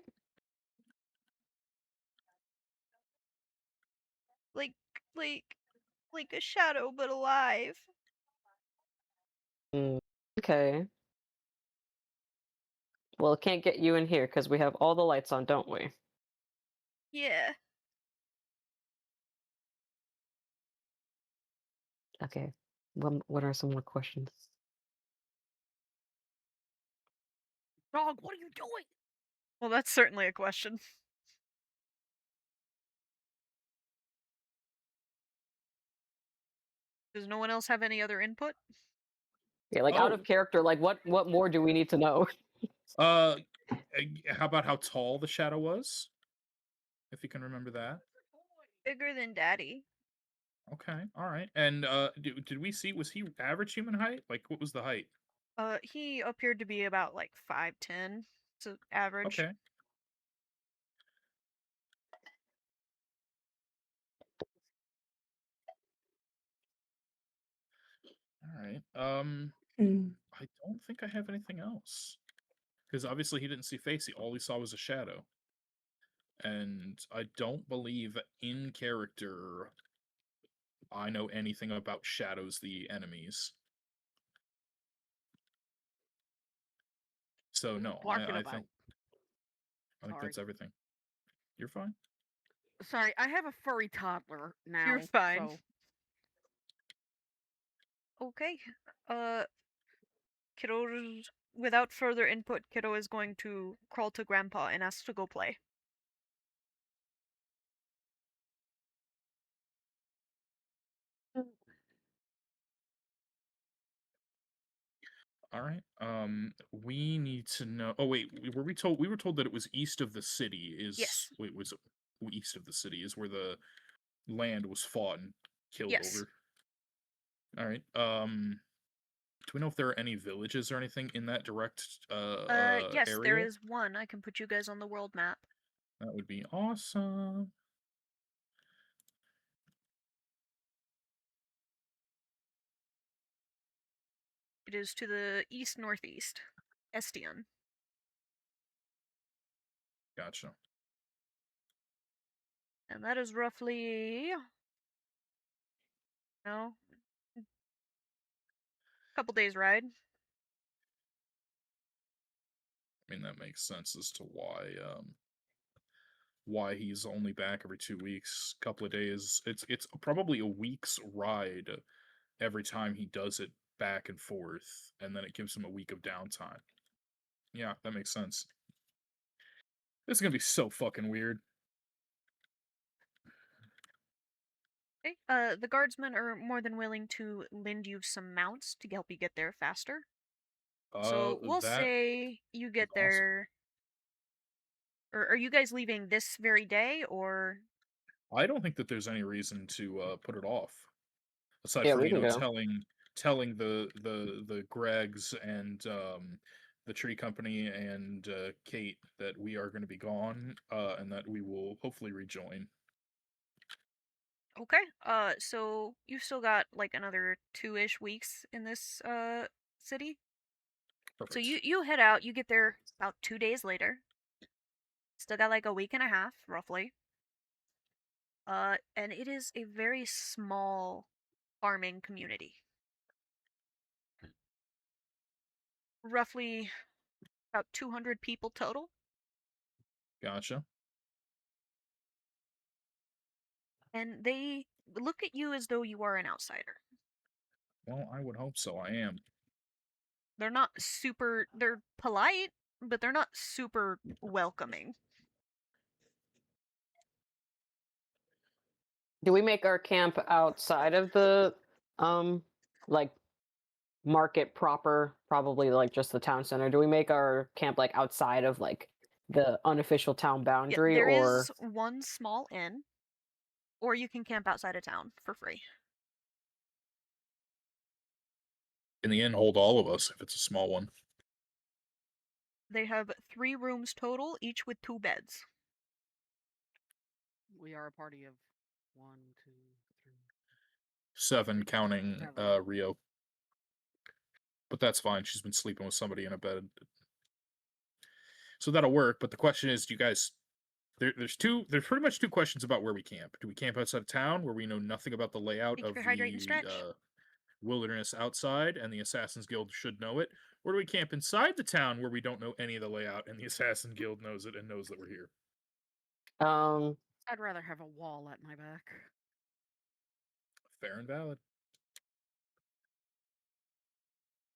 Like like a shadow but alive. Mm, okay. Well, it can't get you in here because we have all the lights on, don't we? Yeah. Okay. What are some more questions? Dog, what are you doing? Well, that's certainly a question. Does no one else have any other input? Yeah, like out Oh, of character, like what more do we need to know? uh, how about how tall the shadow was? If you can remember that. Bigger than Daddy. Okay, all right. And did we see? Was he average human height? Like, what was the height? He appeared to be about like 5'10", so average. Okay. All right. I don't think I have anything else because obviously he didn't see Facey. All he saw was a shadow, and I don't believe in character I know anything about shadows, the enemies. So What are you no, barking I about? think Sorry. that's everything. You're fine. Sorry, I have a furry toddler now. You're fine. So Okay. Kiddo, without further input, Kiddo is going to crawl to Grandpa and ask to go play. All right. We need to know. Oh wait, were we told? We were told that it was east of the city. Yes. Wait, was it east of the city? Is where the land was fought and killed Yes. over. All right. Do we know if there are any villages or anything in that direct Yes, there area? is one. I can put you guys on the world map. That would be awesome. It is to the east-northeast. Estian. Gotcha. And that is roughly... No? Couple days ride. I mean, that makes sense as to why he's only back every 2 weeks, couple of days. It's probably a week's ride every time he does it back and forth, and then it gives him a week of downtime. Yeah, that makes sense. This is gonna be so fucking weird. Okay. The guardsmen are more than willing to lend you some mounts to help you get there faster. So we'll That say you is get awesome. there. Or are you guys leaving this very day, or I don't think that there's any reason to put it off, aside Yeah, from we can go. telling the Gregs and the tree company and Kate that we are going to be gone and that we will hopefully rejoin. okay? So you've still got like another 2-ish weeks in this city. Perfect. So you head out. You get there about 2 days later. Still got like a week and a half, roughly. And it is a very small farming community. Roughly about 200 people total. Gotcha. And they look at you as though you are an outsider. Well, I would hope so. I am. They're not super, they're polite, but they're not super welcoming. Do we make our camp outside of the like market proper? Probably like just the town center. Do we make our camp like outside of like the unofficial town Yeah, boundary, there or is one small inn, or you can camp outside of town for free. In the end, hold all of us if it's a small one. They have 3 rooms total, each with 2 beds. We are a party of 1, 2, 3. 7 counting 7. Rio. But that's fine. She's been sleeping with somebody in a bed. So that'll work. But the question is, do you guys there's pretty much 2 questions about where we camp. Do we camp outside of town where we know nothing about the layout Thank you of for hydrating, the Stretch. wilderness outside and the Assassin's Guild should know it? Or do we camp inside the town where we don't know any of the layout and the Assassin Guild knows it and knows that we're here? I'd rather have a wall at my back. Fair and valid.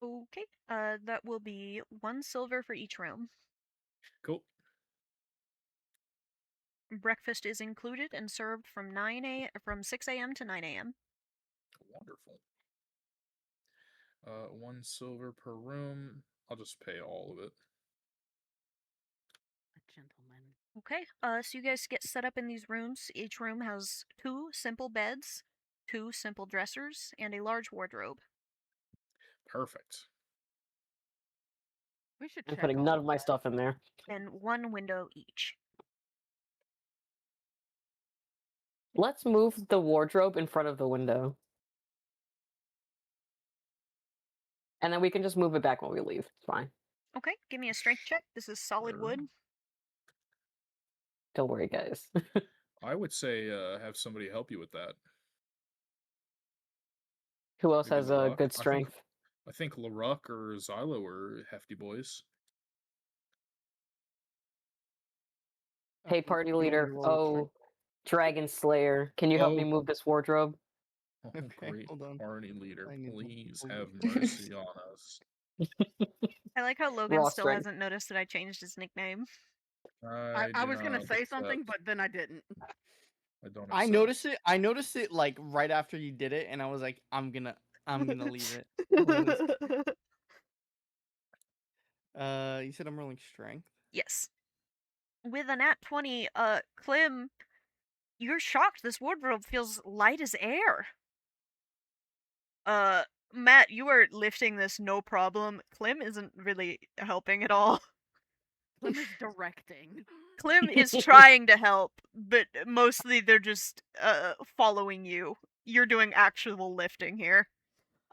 Okay, that will be 1 silver for each room. Cool. Breakfast is included and served from 6 a.m. to 9 a.m. Wonderful. 1 silver per room. I'll just pay all of it. A gentleman. Okay, so you guys get set up in these rooms. Each room has 2 simple beds, 2 simple dressers, and a large wardrobe. Perfect. We should I'm check putting all none of my that. stuff in there. And 1 window each. Let's move the wardrobe in front of the window. And then we can just move it back when we leave. It's fine. Okay, give me a strength check. This is solid wood. Don't worry, guys. I would say have somebody help you with that. Who else Maybe has a Laruck. good strength? I think Laruck or Xylo were hefty boys. Hey, party leader. Oh, Dragon Slayer. Can you help me Oh. move this wardrobe? Oh, Okay, great hold on. party leader, I need to please pull have this. mercy on us. I like how Logan Raw still strength. hasn't noticed that I changed his nickname. I do was gonna not say something, accept. but then I didn't. I don't. I accept. noticed it. I noticed it like right after you did it, and I was like, I'm gonna leave it. You said I'm rolling strength. Yes. With a nat 20, Clem, you're shocked. This wardrobe feels light as air. Matt, you are lifting this no problem. Clem isn't really helping at all. Clem is directing. Clem is trying to help, but mostly they're just following you. You're doing actual lifting here.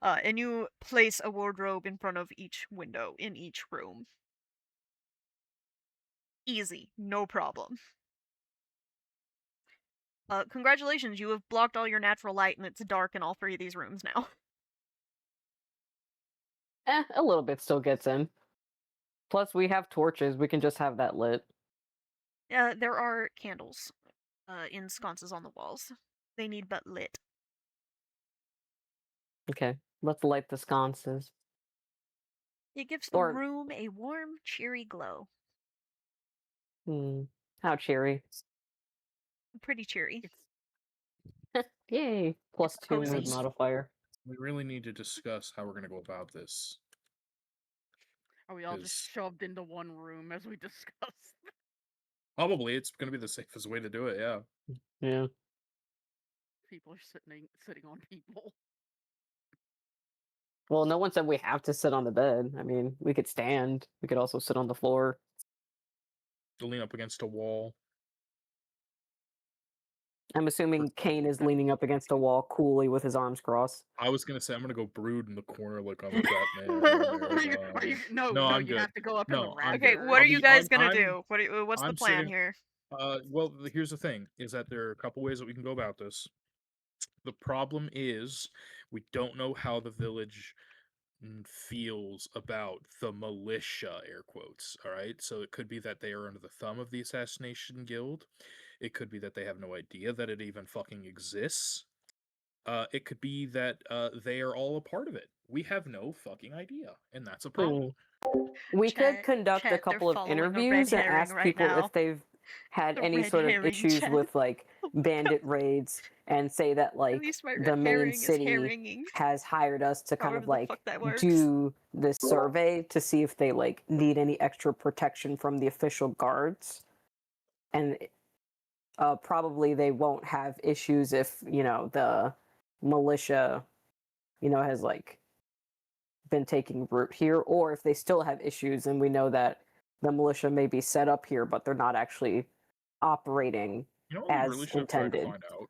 And you place a wardrobe in front of each window in each room. Easy, no problem. Congratulations, you have blocked all your natural light and it's dark in all 3 of these rooms now. A little bit still gets in. Plus, we have torches. We can just have that lit. There are candles in sconces on the walls. They need but lit. Okay, let's light the sconces. It gives the Or- room a warm, cheery glow. How cheery. Pretty cheery. Yay. Plus It's 2 mood cozy. modifier. We really need to discuss how we're gonna go about this. Are we all just Is- shoved into one room as we discussed? Probably it's gonna be the safest way to do it. Yeah. Yeah. People are sitting on people. Well, no one said we have to sit on the bed. I mean, we could stand. We could also sit on the floor. To lean up against a wall. I'm assuming Kane is leaning up against a wall coolly with his arms crossed. I was gonna say I'm gonna go brood in the corner like I'm a Batman. No, I'm you good. have to go up in No, the I'm rafters. Okay, good. what are I'll you be- guys I'm- gonna I'm- do? What's the I'm plan sitting- here? Well, here's the thing: is that there are a couple ways that we can go about this. The problem is we don't know how the village feels about the militia, air quotes. All right, so it could be that they are under the thumb of the assassination guild. It could be that they have no idea that it even fucking exists. It could be that they are all a part of it. We have no fucking idea, and that's a problem. We could Chat- conduct a chat, they're couple of following a red interviews and herring ask right people now. if they've had The any red sort of herring, issues chat. with like bandit raids and say that At like least my the red main herring is city herringing. has hired us to kind However of the like fuck that works. do this survey to see if they like need any extra protection from the official guards. And probably they won't have issues if, the militia, has like been taking root here, or if they still have issues and we know that the militia may be set up here, but they're not actually operating You know what we as really should have tried to intended. find out?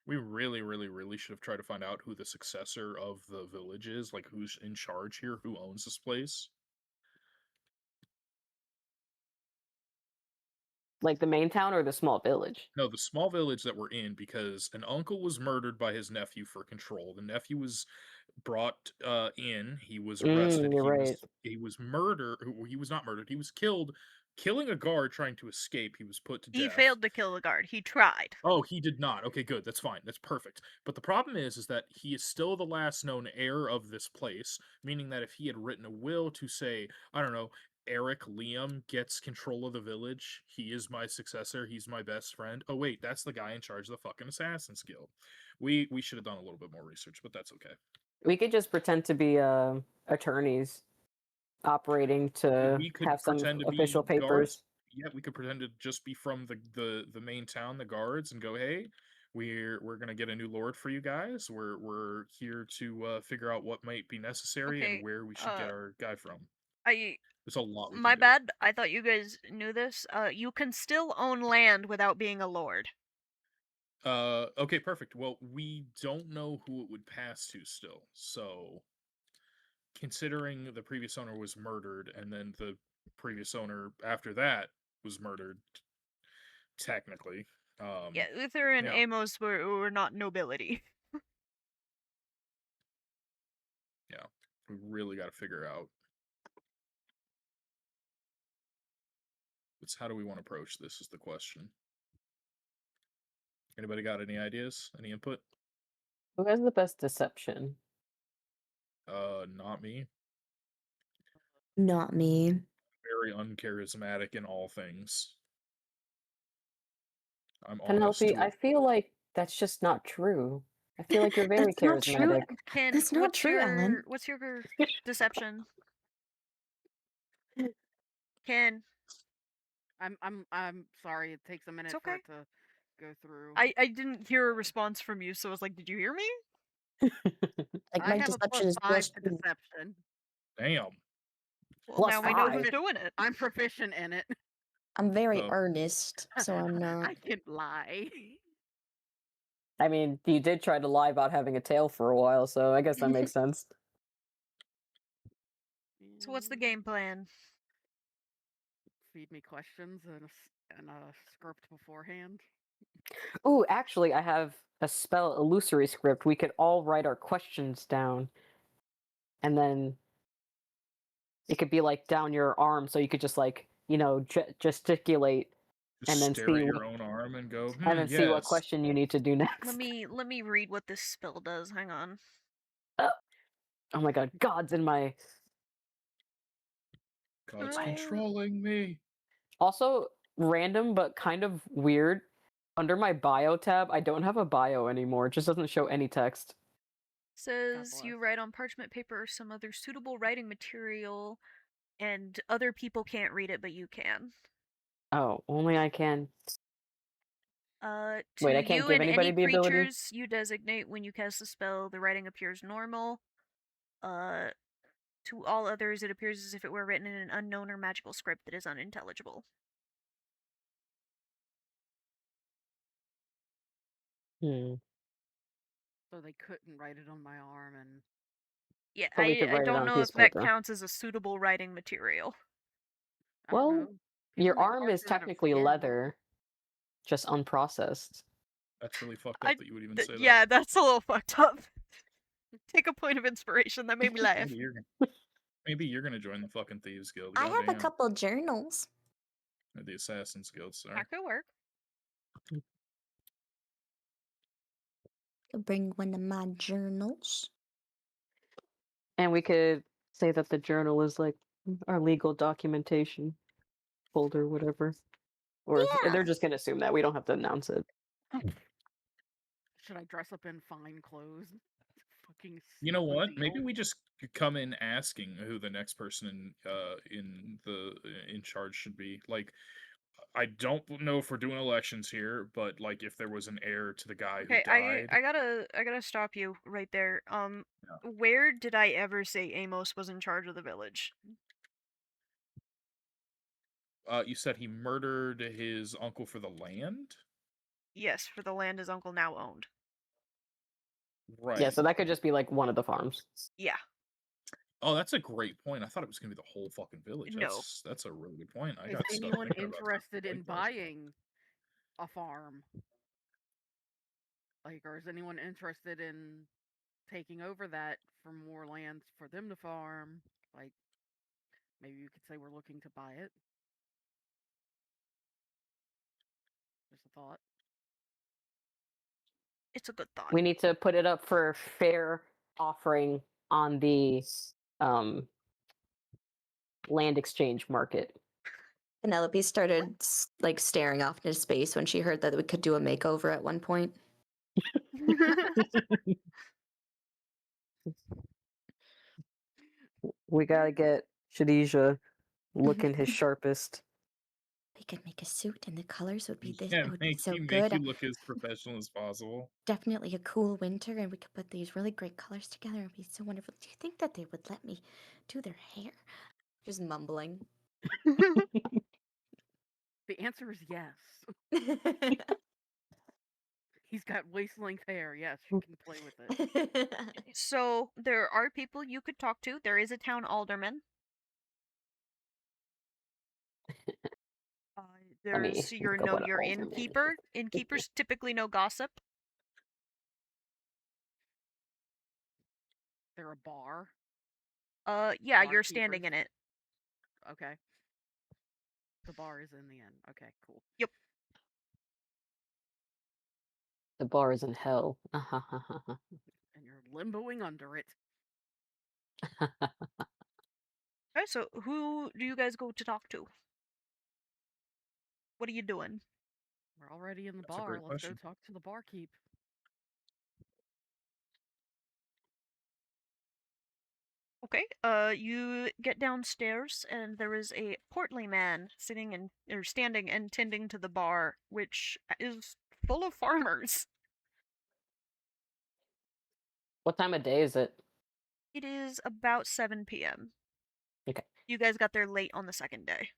We really, really, really should have tried to find out who the successor of the village is, like who's in charge here, who owns this place. Like the main town or the small village? No, the small village that we're in, because an uncle was murdered by his nephew for control. The nephew was brought in. He was arrested. You're right. He was murdered. He was not murdered. He was killed, killing a guard trying to escape. He was put to death. He failed to kill the guard. He tried. Oh, he did not. Okay, good. That's fine. That's perfect. But the problem is that he is still the last known heir of this place, meaning that if he had written a will to say, I don't know, Eric Liam gets control of the village, he is my successor, he's my best friend. Oh wait, that's the guy in charge of the fucking Assassin's Guild. We should have done a little bit more research, but that's okay. We could just pretend to be attorneys operating to We could have some pretend to be official papers. guards. Yeah, we could pretend to just be from the main town, the guards, and go, hey, we're gonna get a new lord for you guys. We're here to figure out what might be necessary Okay, and where we should get our guy from. There's a lot. We My can do. bad. I thought you guys knew this. You can still own land without being a lord. Okay, perfect. Well, we don't know who it would pass to still. So, considering the previous owner was murdered and then the previous owner after that was murdered, technically. Yeah, Uther and yeah. Amos were not nobility. Yeah, we really got to figure out. It's how do we want to approach this is the question. Anybody got any ideas? Any input? Who has the best deception? Not me. Not me. Very uncharismatic in all things. I'm honest. Penelope, I feel like that's just not true. I feel like you're very That's not true. charismatic. Ken, That's not true, Ellen. What's your deception? Ken, I'm sorry. It takes a minute for okay. it to go through. I didn't hear a response from you, so I was like, did you hear me? Like I my have a deception is +5 plus to 2. deception. Damn. Well, now we know who's +5. doing it. I'm proficient in it. I'm very Oh. earnest, so I'm not. I can lie. I mean, you did try to lie about having a tail for a while, so I guess that makes sense. So what's the And game plan? Feed me questions and a script beforehand. Oh, actually, I have a spell illusory script. We could all write our questions down, and then it could be like down your arm, so you could just like gesticulate, Just and then stare see at your what, own arm and go, and then see what yes. question you need to do next. Let me read what this spell does. Hang on. Oh my god, God's in my. God's Uh, controlling me. Also, random but kind of weird. Under my bio tab, I don't have a bio anymore. It just doesn't show any text. Says you bless. write on parchment paper or some other suitable writing material, and other people can't read it, but you can. Oh, only I can. To Wait, I can't you give and anybody any the ability? creatures you designate when you cast the spell, the writing appears normal. To all others, it appears as if it were written in an unknown or magical script that is unintelligible. Hmm. So they couldn't write it on my arm and Yeah, But we could I write it don't on a know piece if of that paper. counts as a suitable writing material. I don't Well, know. your People make arm is art out of technically skin. leather, just unprocessed. That's really fucked I- up that you would even say Yeah, that. that's a little fucked up. Take a point of inspiration. That made me laugh. Maybe you're gonna join the fucking Thieves Guild. I have a Goddamn. couple journals. Or the Assassin's Guild, sorry. That could work. Could bring one of my journals. And we could say that the journal is like our legal documentation folder, whatever. Or Yeah. they're just gonna assume that we don't have to announce it. Should I dress up in fine clothes? Fucking You know seal the what? Maybe deal? we just come in asking who the next person in charge should be. Like, I don't know if we're doing elections here, but like if there was an heir to the guy Okay, who died. I gotta stop you right there. Yeah. Where did I ever say Amos was in charge of the village? You said he murdered his uncle for the land? Yes, for the land his uncle now owned. Right. Yeah, so that could just be like one of the farms. Yeah. Oh, that's a great point. I thought it was gonna be the whole fucking village. No. That's a really good point. I Is got stuck anyone thinking about that interested for in like the rest of buying a farm? Like, or is anyone interested in taking over that for more land for them to farm? Like, maybe you could say we're looking to buy it. Just a thought. It's a good thought. We need to put it up for fair offering on the land exchange market. Penelope started like staring off into space when she heard that we could do a makeover at one point. We gotta get Shadija looking his sharpest. We could make a suit and the colors would be this. Yeah, It would be so make good. you look as professional as possible. Definitely a cool winter, and we could put these really great colors together. It'd be so wonderful. Do you think that they would let me do their hair? Just mumbling. The answer is yes. He's got waist length hair. Yes, you can play with it. So there are people you could talk to. There is a town alderman. There's let's go with your alderman. innkeeper. Innkeepers typically know gossip. They're a bar. Yeah, you're standing Barkeepers. in it. Okay. The bar is in the end. Okay, cool. The bar is in hell. And you're limboing under it. Okay, so who do you guys go to talk to? What are you doing? We're already in the That's a bar. great Let's go question. talk to the barkeep. Okay, you get downstairs and there is a portly man sitting and or standing and tending to the bar, which is full of farmers. What time of day is it? It is about 7 p.m. Okay. You guys got there late on the second day.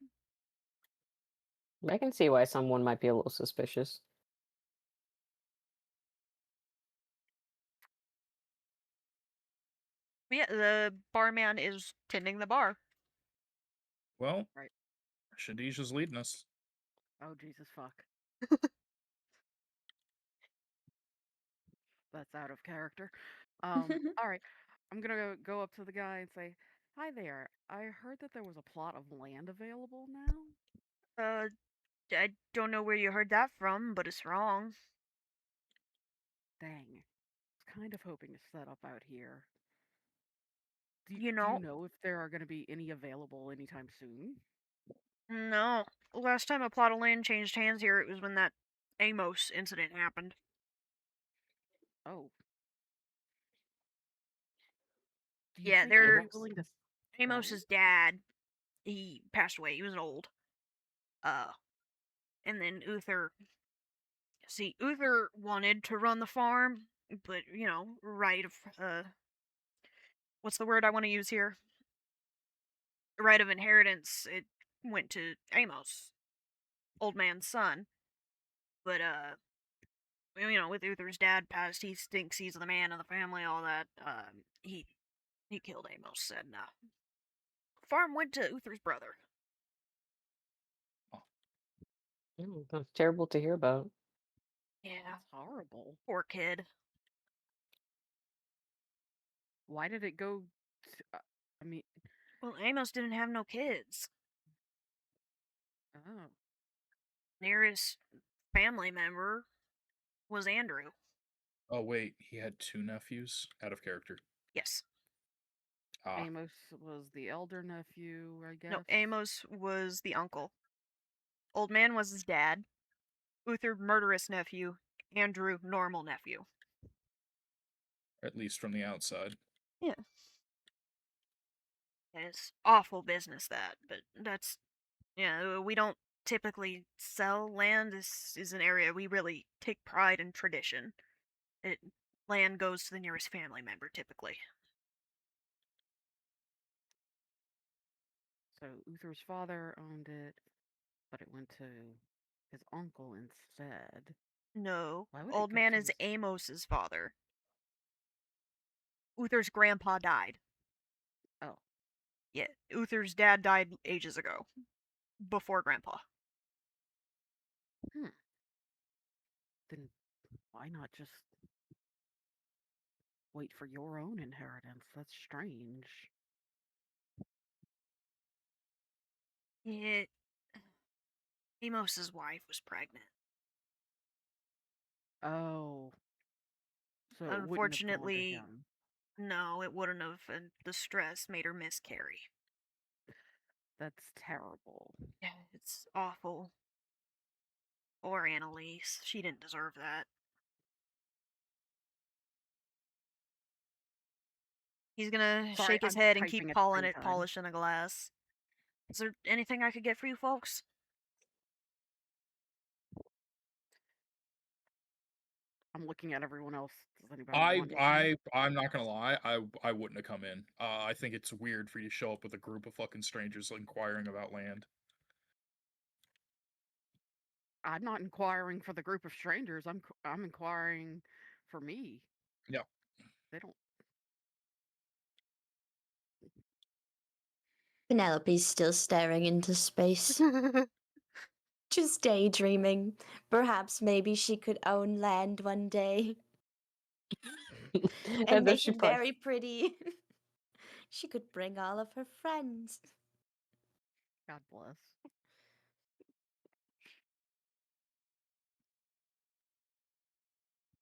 I can see why someone might be a little suspicious. But yeah, the barman is tending the bar. Well, Right. Shadisha's leading us. Oh Jesus fuck. That's out of character. All right. I'm gonna go up to the guy and say, "Hi there. I heard that there was a plot of land available now." I don't know where you heard that from, but it's wrong. Dang. I was kind of hoping to set up out here. Do You do know, you know if there are gonna be any available anytime soon? no. Last time a plot of land changed hands here, it was when that Amos incident happened. Oh. Do you Yeah, think they'd they're be willing to sell Amos's it? dad. He passed away. He was old. And then Uther. See, Uther wanted to run the farm, but right of what's the word I want to use here? Right of inheritance. It went to Amos, old man's son. But with Uther's dad passed, he thinks he's the man of the family. All that. He killed Amos, and farm went to Uther's brother. That's terrible to hear about. Yeah, That's horrible. poor kid. Why did it go? I mean, Well, Amos didn't have no kids. oh, Nearest family member was Andrew. Oh wait, he had 2 nephews. Out of character. Yes. Ah, Amos was the elder nephew, I guess. No, Amos was the uncle. Old man was his dad. Uther, murderous nephew. Andrew, normal nephew. at least from the outside. Yeah. And it's awful business that, but that's we don't typically sell land. This is an area we really take pride in tradition. Land goes to the nearest family member typically. So Uther's father owned it, but it went to his uncle instead. No, Why would it old go man to is his... Amos's father. Uther's grandpa died. Oh, Yeah, Uther's dad died ages ago, before grandpa. then why not just wait for your own inheritance? That's strange. Yeah, Amos's wife was pregnant. Oh, so it wouldn't have gone to Unfortunately, him. no, it wouldn't have, and the stress made her miscarry. That's terrible. Yeah, it's awful. Or Annalise, she didn't deserve that. He's gonna Sorry, shake his I'm head and keep typing at the calling same it time. polishing a glass. Is there anything I could get for you folks? I'm looking at everyone else. Does anybody want I'm not gonna lie. I wouldn't have come in. I think it's weird for you to show up with a group of fucking strangers inquiring about land. I'm not inquiring for the group of strangers. I'm inquiring for me. Yeah. They don't. Penelope's still staring into space, just daydreaming. Perhaps maybe she could own land one day and then make she it very pretty. She could bring all of her friends. God bless.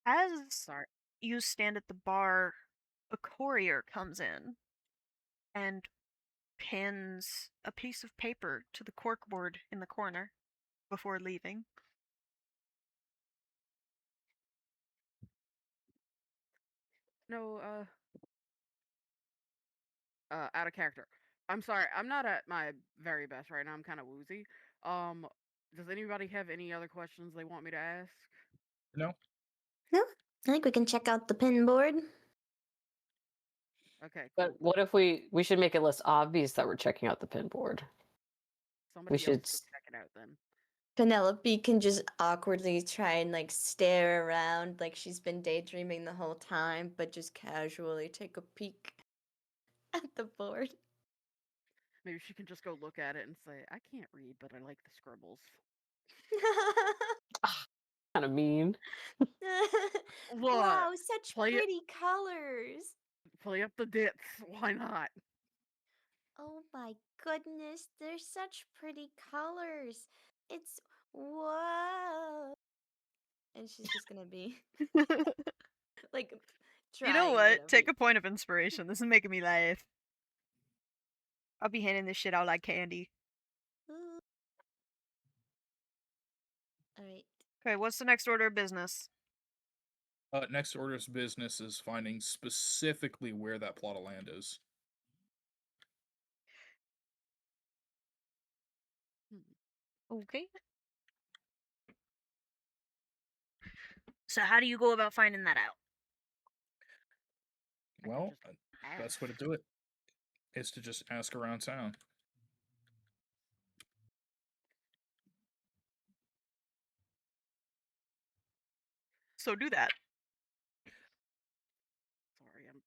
As Sorry. you stand at the bar, a courier comes in and pins a piece of paper to the corkboard in the corner before leaving. No, out of character. I'm sorry. I'm not at my very best right now. I'm kind of woozy. Um, does anybody have any other questions they want me to ask? No. No, I think we can check out the pin board. Okay, cool. But what if we should make it less obvious that we're checking out the pin board? Somebody else should go s- check it out then. Penelope can just awkwardly try and like stare around like she's been daydreaming the whole time, but just casually take a peek at the board. Maybe she can just go look at it and say, "I can't read, but I like the scribbles." Kind of mean. What? Wow, such Play it- pretty colors. Play up the dits. Why not? Oh my goodness, they're such pretty colors. It's whoa. And she's just gonna be like You know trying, what? Take be- a point of inspiration. This is making me laugh. I'll be handing this shit out like candy. Alright. Okay, what's the next order of business? Next order's business is finding specifically where that plot of land is. Okay. So how do you go about finding that out? I could Well, just best way to ask. do it is to just ask around town. So do that. Sorry, I'm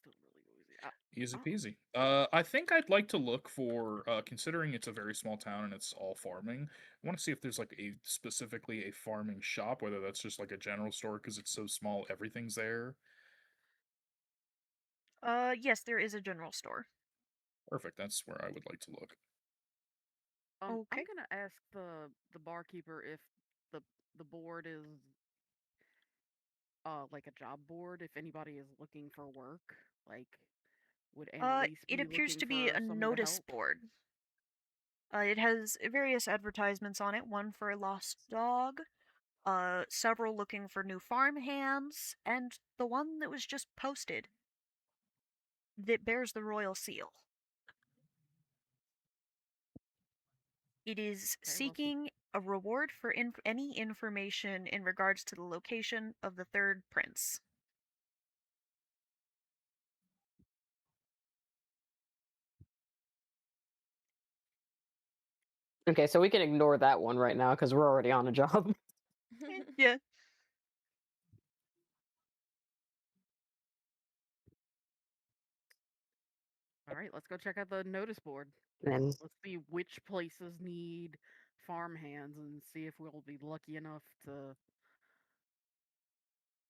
still really woozy. Easy Oh. peasy. I think I'd like to look for, considering it's a very small town and it's all farming, I want to see if there's like specifically a farming shop, whether that's just like a general store because it's so small, everything's there. Yes, there is a general store. Perfect. That's where I would like to look. I'm Okay. gonna ask the barkeeper if the board is like a job board. If anybody is looking for work, like would Annalise It be appears looking to be for a someone to notice help? board. It has various advertisements on it, one for a lost dog, several looking for new farm hands, and the one that was just posted that bears the royal seal. It is Okay, well, seeking a reward for any information in regards to the location of the third prince. Okay, so we can ignore that one right now because we're already on a job. Yeah. all right, let's go check out the notice board. And Let's see which places need farm hands and see if we'll be lucky enough to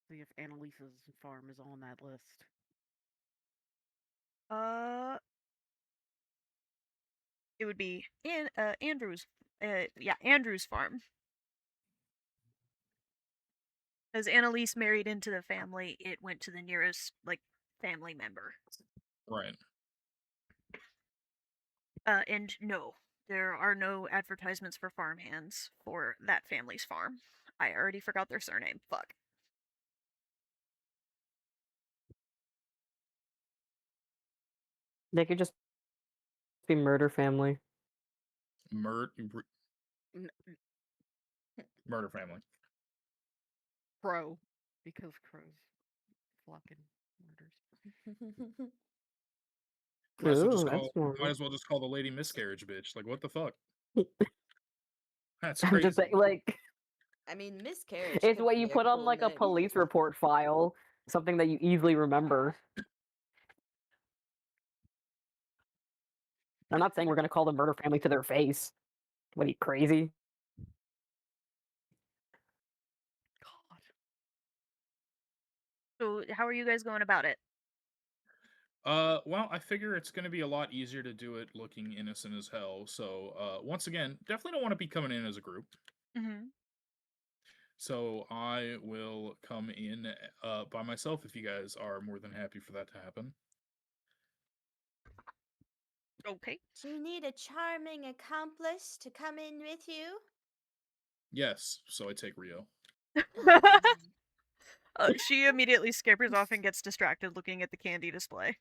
see if Annalise's farm is on that list. It would be Andrew's. Yeah, Andrew's farm. As Annalise married into the family, it went to the nearest family member. Right. And no, there are no advertisements for farmhands for that family's farm. I already forgot their surname. Fuck. they could just be murder family. N- Murder family. Crow, because crows flocking murders. Might as well Ooh, just that's call. more. Might as well just call the lady miscarriage bitch. Like what the fuck? That's I'm crazy. just saying, like, I mean, miscarriage. it's could what be you a put on cool like a name. police report file, something that you easily remember. I'm not saying we're gonna call the murder family to their face. What are you, crazy? God. So, how are you guys going about it? Well, I figure it's gonna be a lot easier to do it looking innocent as hell. So, once again, definitely don't want to be coming in as a group. Mm-hmm. So I will come in by myself if you guys are more than happy for that to happen. Okay. Do you need a charming accomplice to come in with you? Yes, so I take Rio. She immediately scampers off and gets distracted looking at the candy display.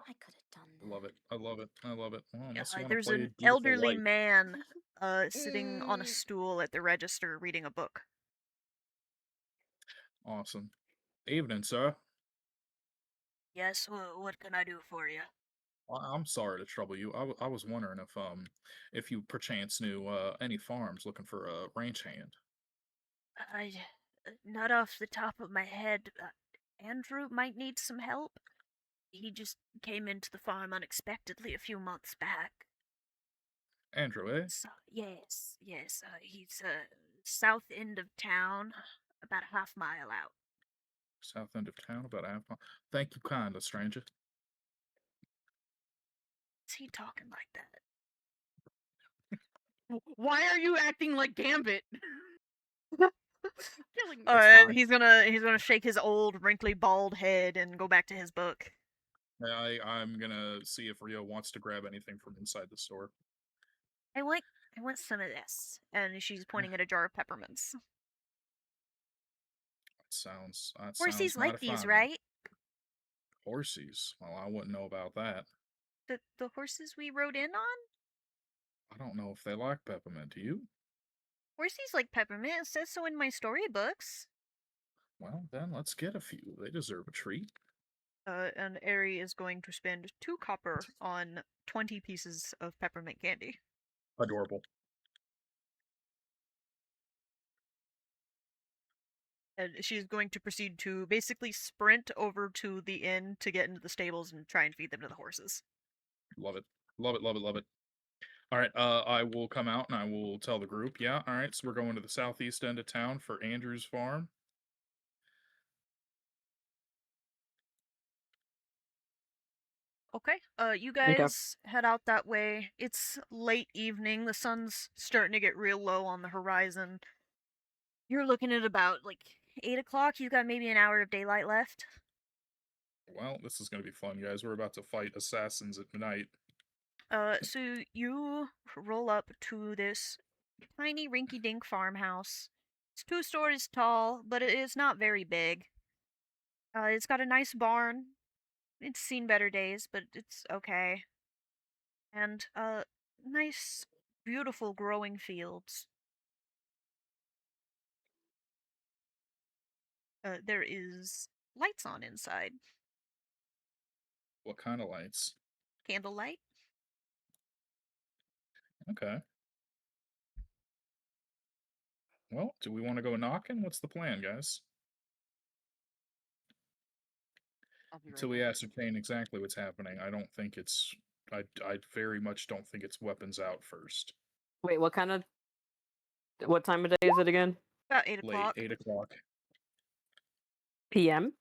I could have done I that. love it. I love it. I love it. Well, unless you want to There's play an a beautiful elderly life. man sitting on a Mm. stool at the register reading a book. Awesome. Evening, sir. Yes, what can I do for you? I'm sorry to trouble you. I was wondering if you perchance knew any farms looking for a ranch hand. I, not off the top of my head. Andrew might need some help. He just came into the farm unexpectedly a few months back. Andrew, eh? So, yes. He's south end of town, about a half mile out. South end of town, about a half mile. Thank you kindly, stranger. Is he talking like that? Why are you acting like Gambit? Killing me. That's fine. He's gonna shake his old wrinkly bald head and go back to his book. I'm gonna see if Rio wants to grab anything from inside the store. I want some of this, and she's pointing at a jar of peppermints. That Horsies sounds mighty like these, fine. right? Horsies? Well, I wouldn't know about that. The horses we rode in on? I don't know if they like peppermint. Do you? Horsies like peppermint. It says so in my storybooks. Well, then let's get a few. They deserve a treat. And Ari is going to spend 2 copper on 20 pieces of peppermint candy. Adorable. And she's going to proceed to basically sprint over to the inn to get into the stables and try and feed them to the horses. Love it. Love it, love it, love it. Alright, I will come out and I will tell the group. Yeah, alright, so we're going to the southeast end of town for Andrew's farm. Okay, you guys head out that way. It's late evening. The sun's starting to get real low on the horizon. You're looking at about, like, 8 o'clock. You've got maybe an hour of daylight left. Well, this is gonna be fun, guys. We're about to fight assassins at night. So you roll up to this tiny rinky-dink farmhouse. It's 2 stories tall, but it is not very big. It's got a nice barn. It's seen better days, but it's okay. And, nice, beautiful growing fields. There is lights on inside. What kind of lights? Candlelight. Okay. Well, do we want to go knocking? What's the plan, guys? I'll be right Until we back. ascertain exactly what's happening, I don't think it's. I very much don't think it's weapons out first. Wait, what time of day is it again? About 8 Late, o'clock. 8 o'clock. PM?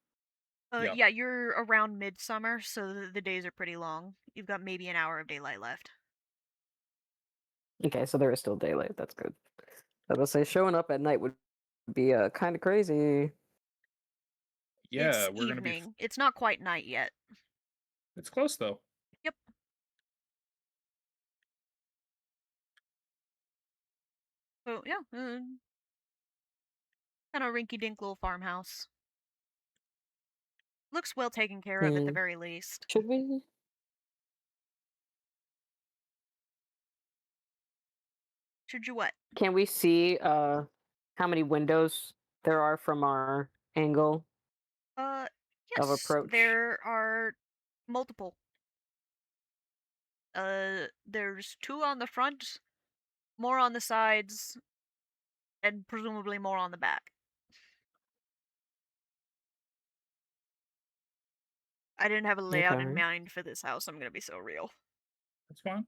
Yeah. Yeah, you're around midsummer, so the days are pretty long. You've got maybe an hour of daylight left. Okay, so there is still daylight. That's good. I was say showing up at night would be kind of crazy. Yeah, It's we're gonna be. evening. It's not quite night yet. It's close though. Yep. So yeah, kind of rinky-dink little farmhouse. Looks well taken care of at the Hmm. very least. Should we? Should you what? Can we see how many windows there are from our angle? Yes, approach? there are multiple. There's 2 on the front, more on the sides, and presumably more on the back. I didn't have a layout in Okay. mind for this house, I'm gonna be so real. That's fine.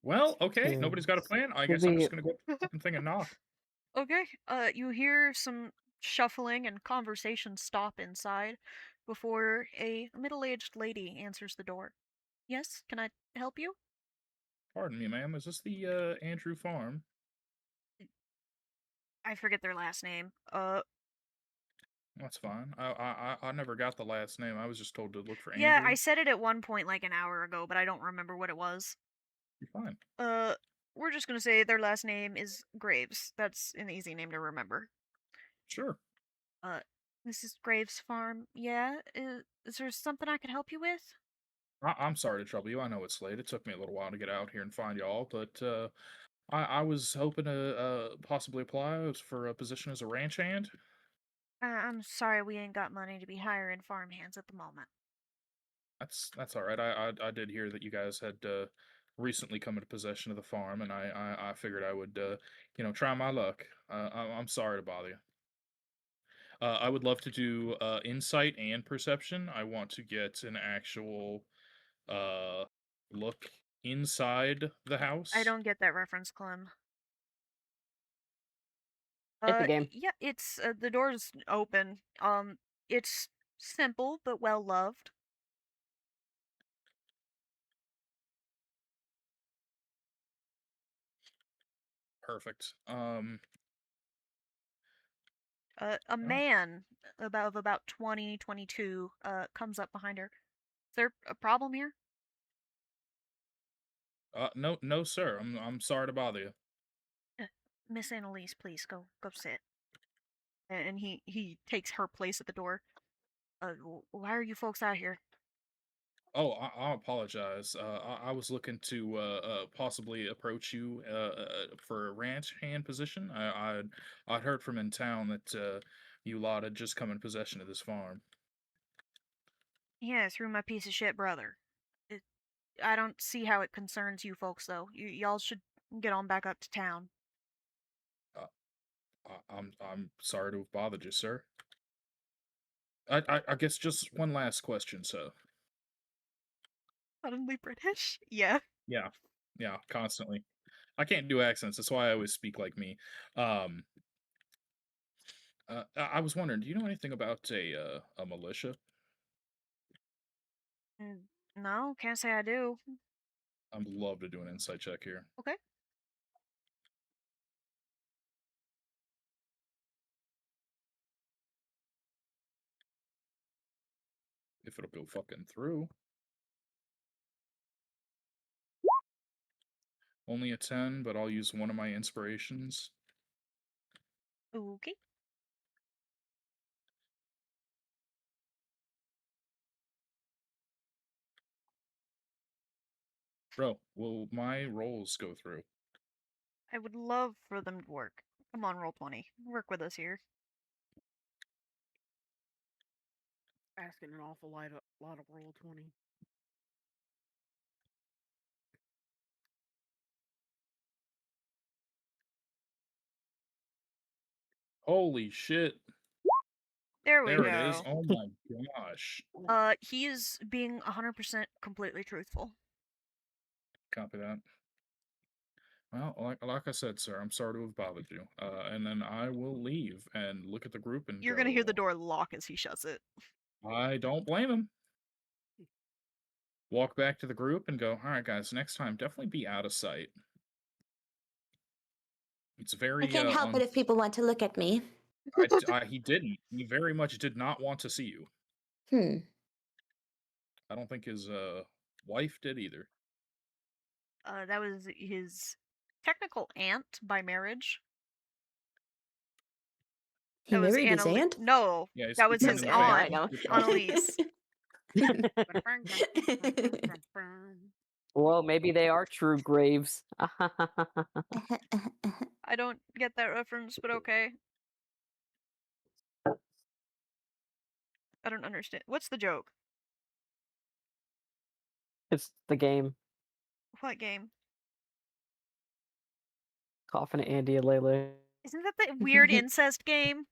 Well, okay. Hmm. Nobody's got a plan. I Should guess I'm we- just gonna go up to the fucking thing and knock. Okay, you hear some shuffling and conversation stop inside before a middle-aged lady answers the door. Yes, can I help you? Pardon me, ma'am. Is this the Andrew Farm? I forget their last name. That's fine. I never got the last name. I was just told to look for Yeah, Andrew. I said it at one point like an hour ago, but I don't remember what it was. You're fine. We're just gonna say their last name is Graves. That's an easy name to remember. Sure. This is Graves Farm. Yeah, is there something I could help you with? I'm sorry to trouble you. I know it's late. It took me a little while to get out here and find y'all, but I was hoping to possibly apply for a position as a ranch hand. I'm sorry we ain't got money to be hiring farmhands at the moment. That's all right. I did hear that you guys had recently come into possession of the farm, and I figured I would try my luck. I'm sorry to bother you. I would love to do insight and perception. I want to get an actual uh look inside the house. I don't get that reference, Clem. It's a game. Yeah, it's the door's open. It's simple but well loved. Perfect. A man about 20, 22 comes up behind her. Is there a problem here? No, sir. I'm sorry to bother you. Miss Annalise, please go sit. And he takes her place at the door. Why are you folks out here? Oh, I apologize. I was looking to possibly approach you for a ranch hand position. I'd heard from in town that you lot had just come in possession of this farm. Yeah, through my piece of shit brother. It, I don't see how it concerns you folks though. Y'all should get on back up to town. I'm sorry to have bothered you, sir. I guess just one last question, sir. Suddenly British? Yeah. Yeah, constantly. I can't do accents. That's why I always speak like me. Um, I was wondering, do you know anything about a militia? No, can't say I do. I'd love to do an insight check here. Okay. If it'll go fucking through. Only a 10, but I'll use one of my inspirations. Okay. Bro, will my rolls go through? I would love for them to work. Come on, roll 20. Work with us here. Asking an awful lot of roll 20. Holy shit. There we There go. it is. Oh my gosh. He is being 100% completely truthful. Copy that. Well, like I said, sir, I'm sorry to have bothered you. And then I will leave and look at the group and You're gonna hear the door lock as he shuts it. I don't blame him. Walk back to the group and go, all right, guys, next time, definitely be out of sight. It's very. I can't help it if people want to look at me. He didn't. He very much did not want to see you. I don't think his wife did either. That was his technical aunt by marriage. He That was married his aunt? No, Yeah, he's that was been his in the aunt, family. Annalise. Well, maybe they are true graves. I don't get that reference, but okay. I don't understand. What's the joke? It's the game. What game? Coughing at Andy and Lele. Isn't that the weird incest game?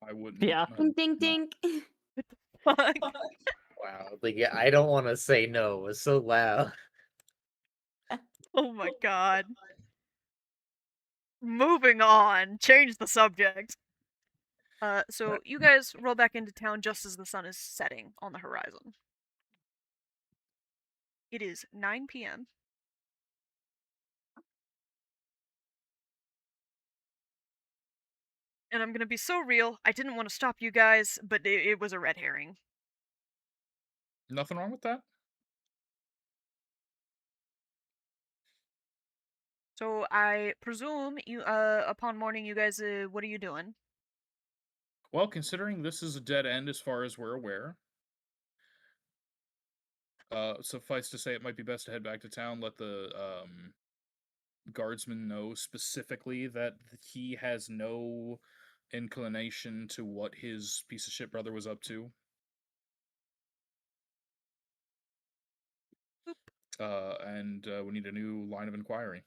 I wouldn't. Yeah. Ding, ding, ding. Fuck. Wow, I don't want to say no. It was so loud. Oh my god. Moving on. Change the subject. So you guys roll back into town just as the sun is setting on the horizon. It is 9 p.m. And I'm gonna be so real, I didn't want to stop you guys, but it was a red herring. Nothing wrong with that. So I presume you, upon morning, you guys, what are you doing? Well, considering this is a dead end as far as we're aware, suffice to say, it might be best to head back to town. Let the guardsman know specifically that he has no inclination to what his piece of shit brother was up to. And we need a new line of inquiry.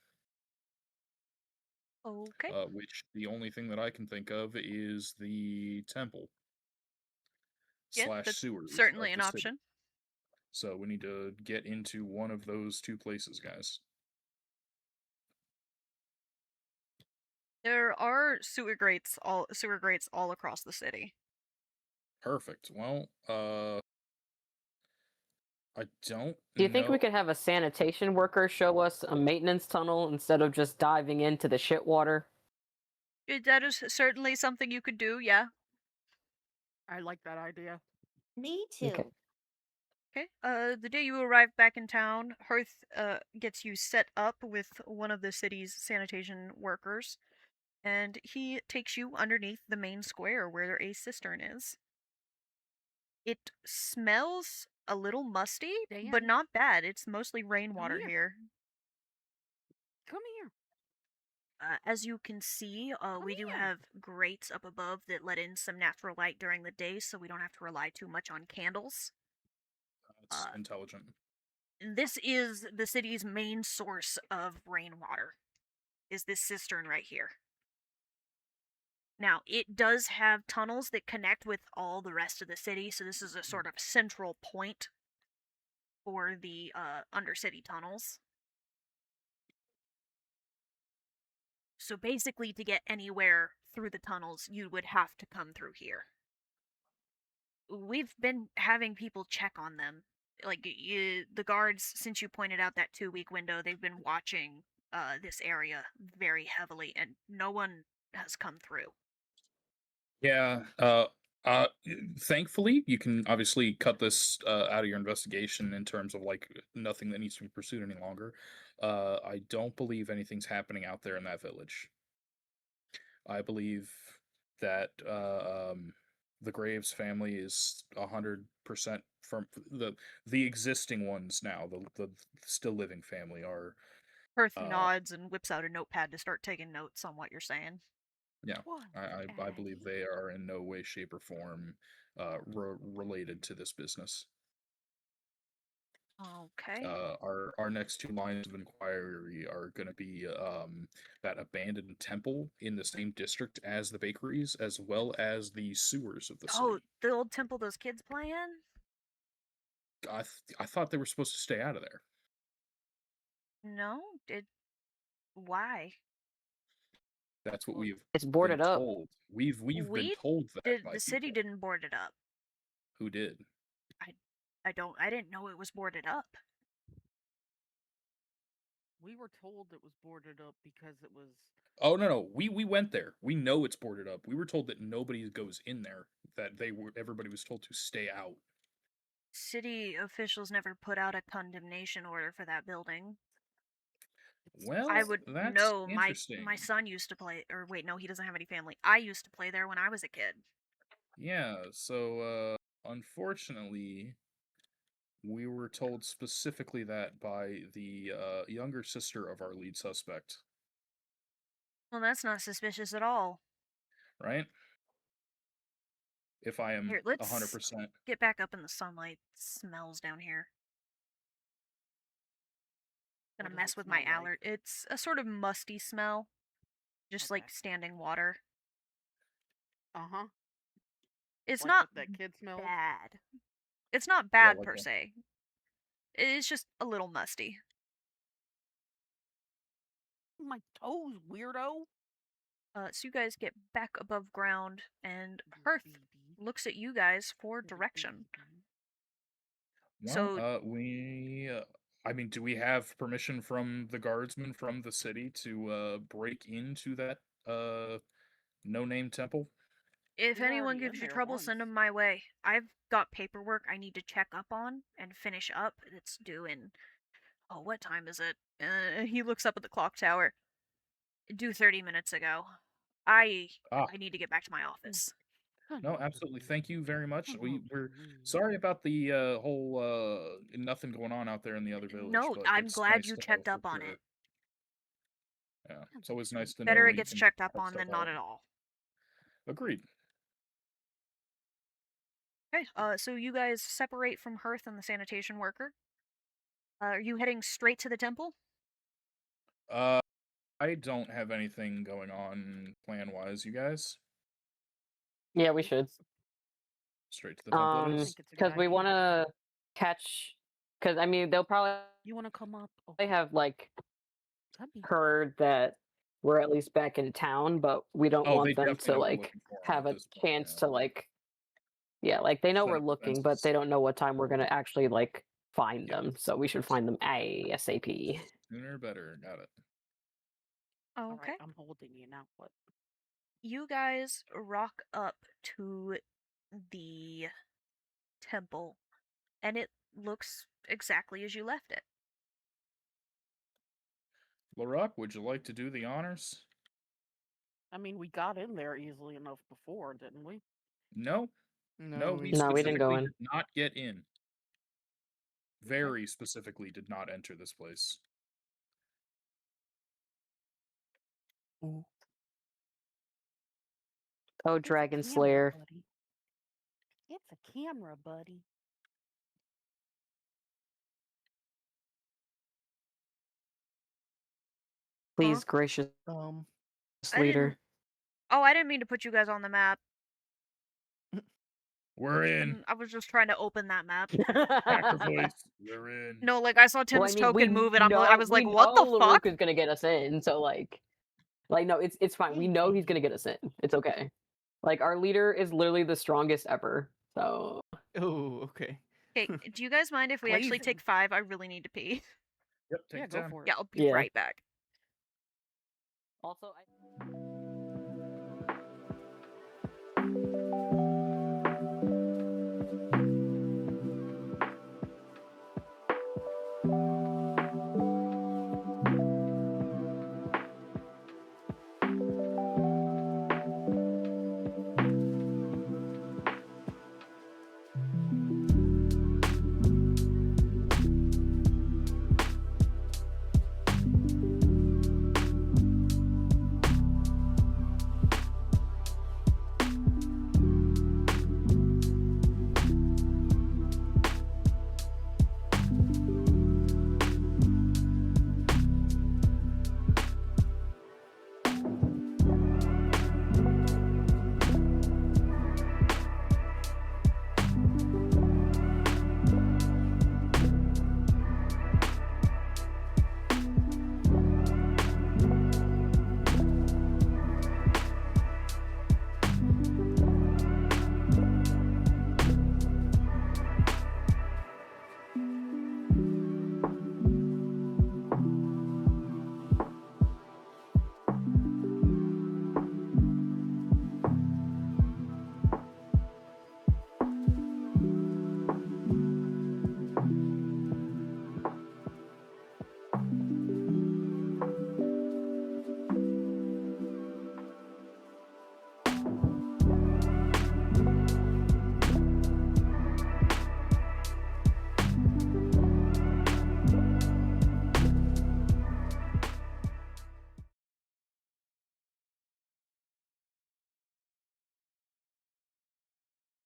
Okay. Which the only thing that I can think of is the temple Yeah, slash that's sewers certainly of an the city. option. So we need to get into one of those two places, guys. There are sewer grates all across the city. Perfect. Well, I don't Do you think we know. could have a sanitation worker show us a maintenance tunnel instead of just diving into the shit water? That is certainly something you could do, yeah. I like that idea. Me too. Okay. Okay. The day you arrive back in town, Hearth gets you set up with one of the city's sanitation workers, and he takes you underneath the main square where a cistern is. It smells a little musty, but Dan? not bad. It's mostly rainwater here. here. Come here. As you can see, we do here. have grates up above that let in some natural light during the day, so we don't have to rely too much on candles. It's intelligent. This is the city's main source of rainwater, is this cistern right here. Now, it does have tunnels that connect with all the rest of the city, so this is a sort of central point for the undercity tunnels. So basically, to get anywhere through the tunnels, you would have to come through here. We've been having people check on them. Like, the guards, since you pointed out that 2-week window, they've been watching this area very heavily, and no one has come through. Yeah. Thankfully, you can obviously cut this out of your investigation in terms of like nothing that needs to be pursued any longer. I don't believe anything's happening out there in that village. I believe that the Graves family is 100% from the existing ones now. The still living family are. Hearth nods and whips out a notepad to start taking notes on what you're saying. Yeah, What? I believe they are in no way, shape, or form related to this business. Okay. Our next two lines of inquiry are going to be that abandoned temple in the same district as the bakeries, as well as the sewers of the city. Oh, the old temple those kids play in? I thought they were supposed to stay out of there. No? Why? That's what we've It's boarded been up. told. We've been We told that by The city people. didn't board it up. Who did? I didn't know it was boarded up. We were told it was boarded up because it was. Oh no, we went there. We know it's boarded up. We were told that nobody goes in there. That everybody was told to stay out. City officials never put out a condemnation order for that building. Well, I would that's know. interesting. My son used to play, or wait, no, he doesn't have any family. I used to play there when I was a kid. Yeah, so unfortunately, we were told specifically that by the younger sister of our lead suspect, Well, that's not suspicious at all. right? If I am Here, let's 100%. get back up in the sunlight. It smells down here. Gonna What does mess it with my smell like? allergy. It's a sort of musty smell, just like Okay. standing water. Uh-huh. It's Like not what that kid smelled? bad. It's not Yeah, bad like per a- se. It's just a little musty. My toes, weirdo. So you guys get back above ground, and You Hearth baby. looks at you guys for Little direction. baby. Well, So- I mean, do we have permission from the guardsmen from the city to break into that no-name temple? If We were anyone already gives in you there trouble, send once. them my way. I've got paperwork I need to check up on and finish up. It's due in. Oh, what time is it? He looks up at the clock tower. Due 30 minutes ago. I Ah, need to get back to my office. No, absolutely. Thank you very much. We're Mm. sorry about the whole nothing going on out there in the other village, No, but I'm it's glad nice you to know checked for up on sure. it. Yeah, it's always nice to know Better where it you gets can checked up help on stuff than not out. at all. Agreed. Okay, so you guys separate from Hearth and the sanitation worker. Are you heading straight to the temple? I don't have anything going on plan-wise. You guys? Yeah, we should. Straight to the temple it I is. think it's a good Because we idea. want to catch. Because I mean, they'll probably You want to come up? Oh, have like that'd be heard that we're at least back in town, but we don't Oh, they want them definitely to know we're like looking for 'em have at a this point, chance yeah. to like. Yeah, like they know Set we're up looking, but they defenses. don't know what time we're gonna actually like find Yeah. them. So we should find them ASAP. Sooner better. Got it. all Okay. right. I'm holding you now. What? You guys rock up to the temple, and it looks exactly as you left it. Larock, would you like to do the honors? I mean, we got in there easily enough before, didn't we? No. No, he No, we didn't go specifically in. did not get in. Very specifically did not enter this place. Ooh. Oh, It's a Dragon camera, Slayer. buddy. It's a camera, buddy. Please, gracious I leader. didn't. Oh, I didn't mean to put you guys on the map. We're in. I was just trying to open that map. Hacker voice. We're in. No, like I saw Tim's Well, I mean, token we move, and I know- was we like, "What the know fuck?" Laruk is gonna get us in, so like no, it's fine. We know he's gonna get us in. It's okay. Like our leader is literally the strongest ever. So Oh, okay. Okay, do you guys mind if we actually Glazing. take 5? I really need to pee. Yep, take Yeah, your go time. for it. Yeah, I'll be Yeah. right back. also,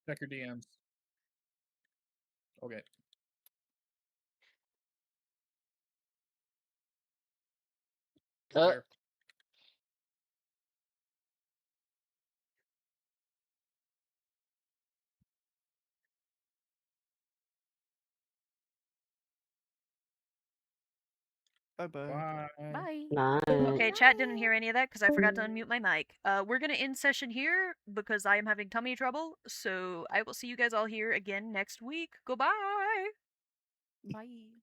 Check your DMs. Okay. Fair. Bye-bye. Bye. Bye. nice. Okay, chat didn't hear any of that because I forgot to unmute my mic. We're gonna end session here because I am having tummy trouble. So I will see you guys all here again next week. Goodbye. Bye.